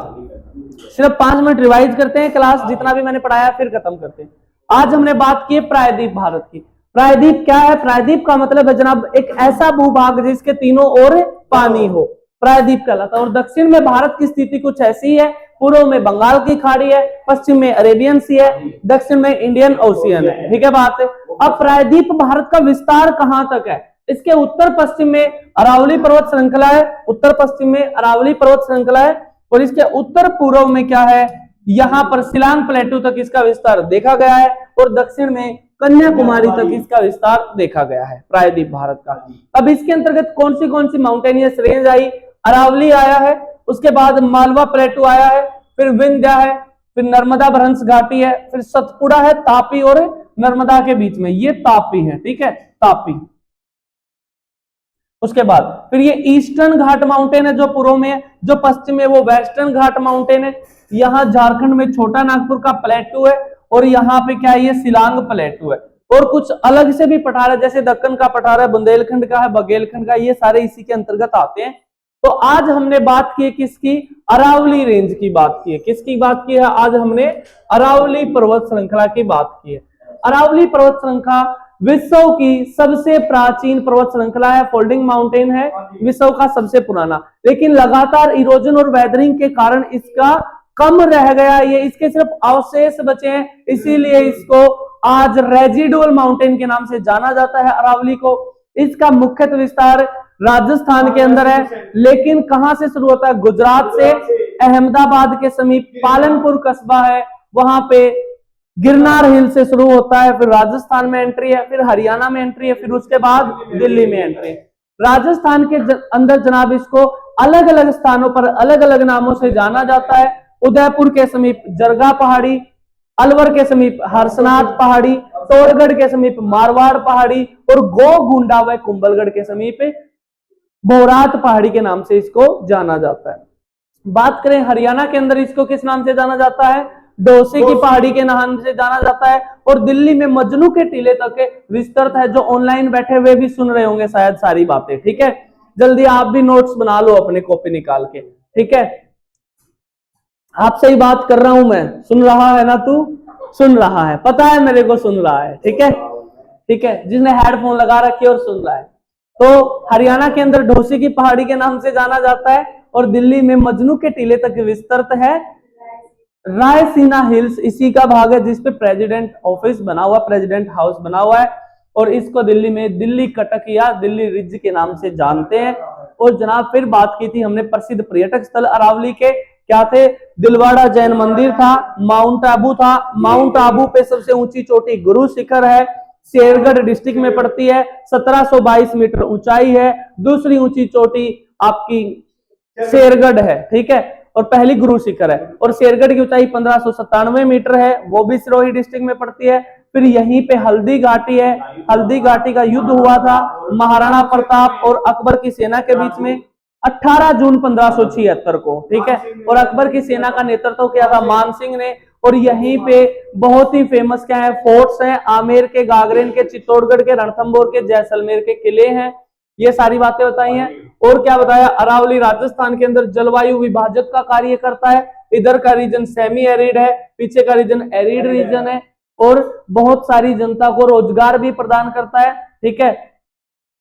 सिर्फ 5 मिनट रिवाइज करते हैं क्लास, जितना भी मैंने पढ़ाया फिर खत्म करते हैं। आज हमने बात की प्रायद्वीप भारत की। प्रायद्वीप क्या है? प्रायद्वीप का मतलब है जनाब एक ऐसा भूभाग जिसके तीनों ओर पानी हो, प्रायद्वीप कहलाता है। और दक्षिण में भारत की स्थिति कुछ ऐसी है, पूर्व में बंगाल की खाड़ी है, पश्चिम में अरेबियन सी है, दक्षिण में इंडियन ओशियन है, ठीक है बात है। अब प्रायद्वीप भारत का विस्तार कहां तक है? इसके उत्तर पश्चिम में अरावली पर्वत श्रृंखला है, उत्तर पश्चिम में अरावली पर्वत श्रृंखला है, और इसके उत्तर पूर्व में क्या है? यहां पर सिलांग प्लेटू तक इसका विस्तार देखा गया है, और दक्षिण में कन्याकुमारी तक इसका विस्तार देखा गया है प्रायद्वीप भारत का। अब इसके अंतर्गत कौन सी माउंटेनियस रेंज आई? अरावली आया है, उसके बाद मालवा प्लेटू आया है, फिर विंध्य है, फिर नर्मदा भ्रंश घाटी है, फिर सतपुड़ा है, तापी और नर्मदा के बीच में ये तापी है, ठीक है, तापी। उसके बाद फिर ये ईस्टर्न घाट माउंटेन है जो पूर्व में है, जो पश्चिम में वो वेस्टर्न घाट माउंटेन है। यहाँ झारखंड में छोटा नागपुर का प्लेटू है, और यहाँ पे क्या है? ये सिलांग प्लेटू है। और कुछ अलग से भी पठार है, जैसे दक्कन का पठार है, बुंदेलखंड का है, बघेलखंड का, ये सारे इसी के अंतर्गत आते हैं। तो आज हमने बात की है किसकी? अरावली रेंज की बात की है। किसकी बात की है? आज हमने अरावली पर्वत श्रृंखला की बात की है। अरावली पर्वत श्रृंखला विश्व की सबसे प्राचीन पर्वत श्रृंखला है, फोल्डिंग माउंटेन है, विश्व का सबसे पुराना। लेकिन लगातार इरोजन और वेदरिंग के कारण इसका कम रह गया, ये इसके सिर्फ अवशेष बचे हैं, इसीलिए इसको आज रेजिडुअल माउंटेन के नाम से जाना जाता है अरावली को। इसका मुख्यतः विस्तार राजस्थान के अंदर है, लेकिन कहां से शुरू होता है? गुजरात से, अहमदाबाद के समीप पालनपुर कस्बा है, वहां पे गिरनार हिल से शुरू होता है, फिर राजस्थान में एंट्री है, फिर हरियाणा में एंट्री है, फिर उसके बाद दिल्ली में एंट्री है। राजस्थान के अंदर जनाब इसको अलग अलग स्थानों पर अलग अलग नामों से जाना जाता है। उदयपुर के समीप जरगा पहाड़ी, अलवर के समीप हर्षनाथ पहाड़ी, तोड़गढ़ के समीप मारवाड़ पहाड़ी, और गोगुंडा व कुंभलगढ़ के समीप बोरात पहाड़ी के नाम से इसको जाना जाता है। बात करें हरियाणा के अंदर इसको किस नाम से जाना जाता है? डोसे की पहाड़ी के नाम से जाना जाता है। और दिल्ली में मजनू के टीले तक विस्तृत है, जो ऑनलाइन बैठे हुए भी सुन रहे होंगे शायद सारी बातें, ठीक है। जल्दी आप भी नोट्स बना लो अपने कॉपी निकाल के, ठीक है। आपसे ही बात कर रहा हूं मैं, सुन रहा है ना? तू सुन रहा है, पता है मेरे को सुन रहा है, ठीक है, ठीक है, जिसने हेडफोन लगा रखे और सुन रहा है। तो हरियाणा के अंदर ढोसी की पहाड़ी के नाम से जाना जाता है, और दिल्ली में मजनू के टीले तक विस्तृत है। रायसीना हिल्स इसी का भाग है, जिसपे प्रेसिडेंट ऑफिस बना हुआ, प्रेसिडेंट हाउस बना हुआ है, और इसको दिल्ली में दिल्ली कटक या दिल्ली रिज के नाम से जानते हैं। और जनाब फिर बात की थी हमने प्रसिद्ध पर्यटक स्थल अरावली के, क्या थे? दिलवाड़ा जैन मंदिर था, माउंट आबू था, माउंट आबू पे सबसे ऊंची चोटी गुरु शिखर है, शेरगढ़ डिस्ट्रिक्ट में पड़ती है, 1722 मीटर ऊंचाई है। दूसरी ऊंची चोटी आपकी शेरगढ़ है, ठीक है, और पहली गुरु शिखर है। और शेरगढ़ की ऊंचाई 1597 मीटर है, वो भी सिरोही डिस्ट्रिक्ट में पड़ती है। फिर यहीं पे हल्दी घाटी है, हल्दी घाटी का युद्ध हुआ था महाराणा प्रताप और अकबर की सेना के बीच में 18 जून 1576 को, ठीक है। और अकबर की सेना का नेतृत्व किया था मान सिंह ने। और यहीं पे बहुत ही फेमस क्या है? फोर्ट्स हैं, आमेर के, गागरेन के, चित्तौड़गढ़ के, रणथंभौर के, जैसलमेर के किले हैं। ये सारी बातें बताई हैं। और क्या बताया? अरावली राजस्थान के अंदर जलवायु विभाजक का कार्य करता है। इधर का रीजन सेमी एरिड है, पीछे का रीजन एरिड रीजन है, और बहुत सारी जनता को रोजगार भी प्रदान करता है, ठीक है।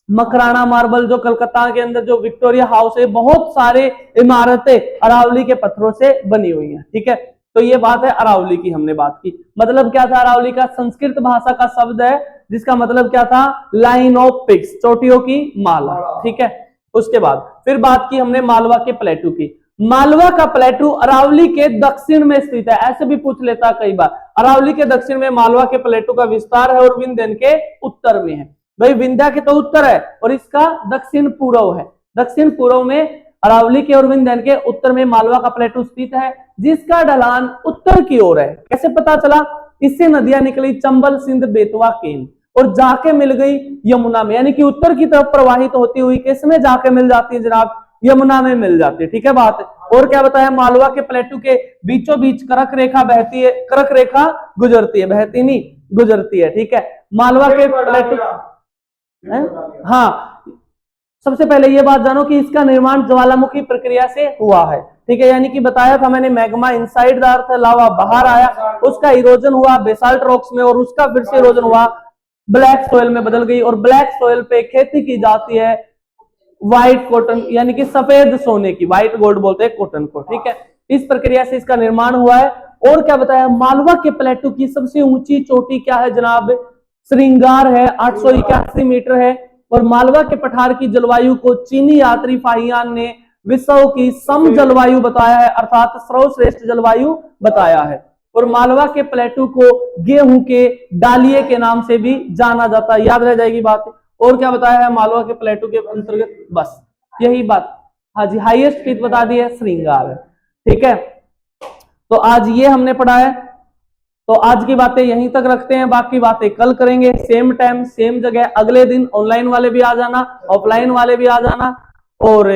मकराना मार्बल जो कलकत्ता के अंदर जो विक्टोरिया हाउस है, बहुत सारे इमारतें अरावली के पत्थरों से बनी हुई हैं। ठीक है, तो ये बात है अरावली की, हमने बात की। मतलब क्या था अरावली का? संस्कृत भाषा का शब्द है जिसका मतलब क्या था? लाइन ऑफ पिक्स, चोटियों की माला। ठीक है, उसके बाद फिर बात की हमने मालवा के प्लेटू की। मालवा का प्लेटू अरावली के दक्षिण में स्थित है। ऐसे भी पूछ लेता कई बार, अरावली के दक्षिण में मालवा के प्लेटू का विस्तार है और विंध्य के उत्तर में है। भाई विंध्या के तो उत्तर है और इसका दक्षिण पूर्व है। दक्षिण पूर्व में अरावली के और विंध्य के उत्तर में मालवा का प्लेटू स्थित है, जिसका ढलान उत्तर की ओर है। कैसे पता चला? इससे नदियां निकली चंबल, सिंध, बेतवा, केन और जाके मिल गई यमुना में, यानी कि उत्तर की तरफ प्रवाहित होती हुई किसमें जाके मिल जाती है जनाब? यमुना में मिल जाती है। ठीक है बात है। और क्या बताया? मालवा के प्लेटू के बीचों बीच कर्क रेखा बहती है, कर्क रेखा गुजरती है, बहती नहीं गुजरती है। ठीक है, मालवा के प्लेटू, हाँ, सबसे पहले ये बात जानो कि इसका निर्माण ज्वालामुखी प्रक्रिया से हुआ है। ठीक है, यानी कि बताया था मैंने, मैग्मा इनसाइड द अर्थ, लावा बाहर आया, उसका इरोजन हुआ बेसाल्ट रॉक्स में और उसका फिर से इरोजन हुआ ब्लैक सोयल में बदल गई और ब्लैक सोयल पे खेती की जाती है व्हाइट कॉटन, यानी कि सफेद सोने की, व्हाइट गोल्ड बोलते हैं कॉटन को। ठीक है, इस प्रक्रिया से इसका निर्माण हुआ है। और क्या बताया? मालवा के प्लेटू की सबसे ऊंची चोटी क्या है जनाब? श्रृंगार है, 881 मीटर है। और मालवा के पठार की जलवायु को चीनी यात्री फाहियान ने विश्व की सम जलवायु बताया है, अर्थात सर्वश्रेष्ठ जलवायु बताया है। और मालवा के प्लेटू को गेहूं के डालिये के नाम से भी जाना जाता है, याद रह जाएगी बात। और क्या बताया है मालवा के प्लेटू के अंतर्गत? बस यही बात। हाँ जी, हाईएस्ट पीक बता दी है, श्रृंगार है। ठीक है, तो आज ये हमने पढ़ा है। तो आज की बातें यहीं तक रखते हैं, बाकी बातें कल करेंगे, सेम टाइम सेम जगह अगले दिन। ऑनलाइन वाले भी आ जाना, ऑफलाइन वाले भी आ जाना और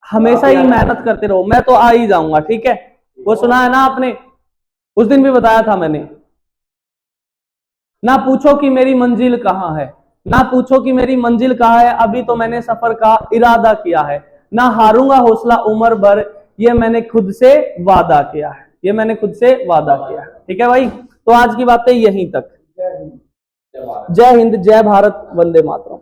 हमेशा ही मेहनत करते रहो। मैं तो आ ही जाऊंगा। ठीक है, वो सुना है ना आपने, उस दिन भी बताया था मैंने, ना पूछो कि मेरी मंजिल कहाँ है, ना पूछो कि मेरी मंजिल कहाँ है, अभी तो मैंने सफर का इरादा किया है, ना हारूंगा हौसला उम्र भर, ये मैंने खुद से वादा किया है, ये मैंने खुद से वादा किया है। ठीक है भाई, तो आज की बातें यहीं तक। जय हिंद, जय भारत, वंदे मातरम।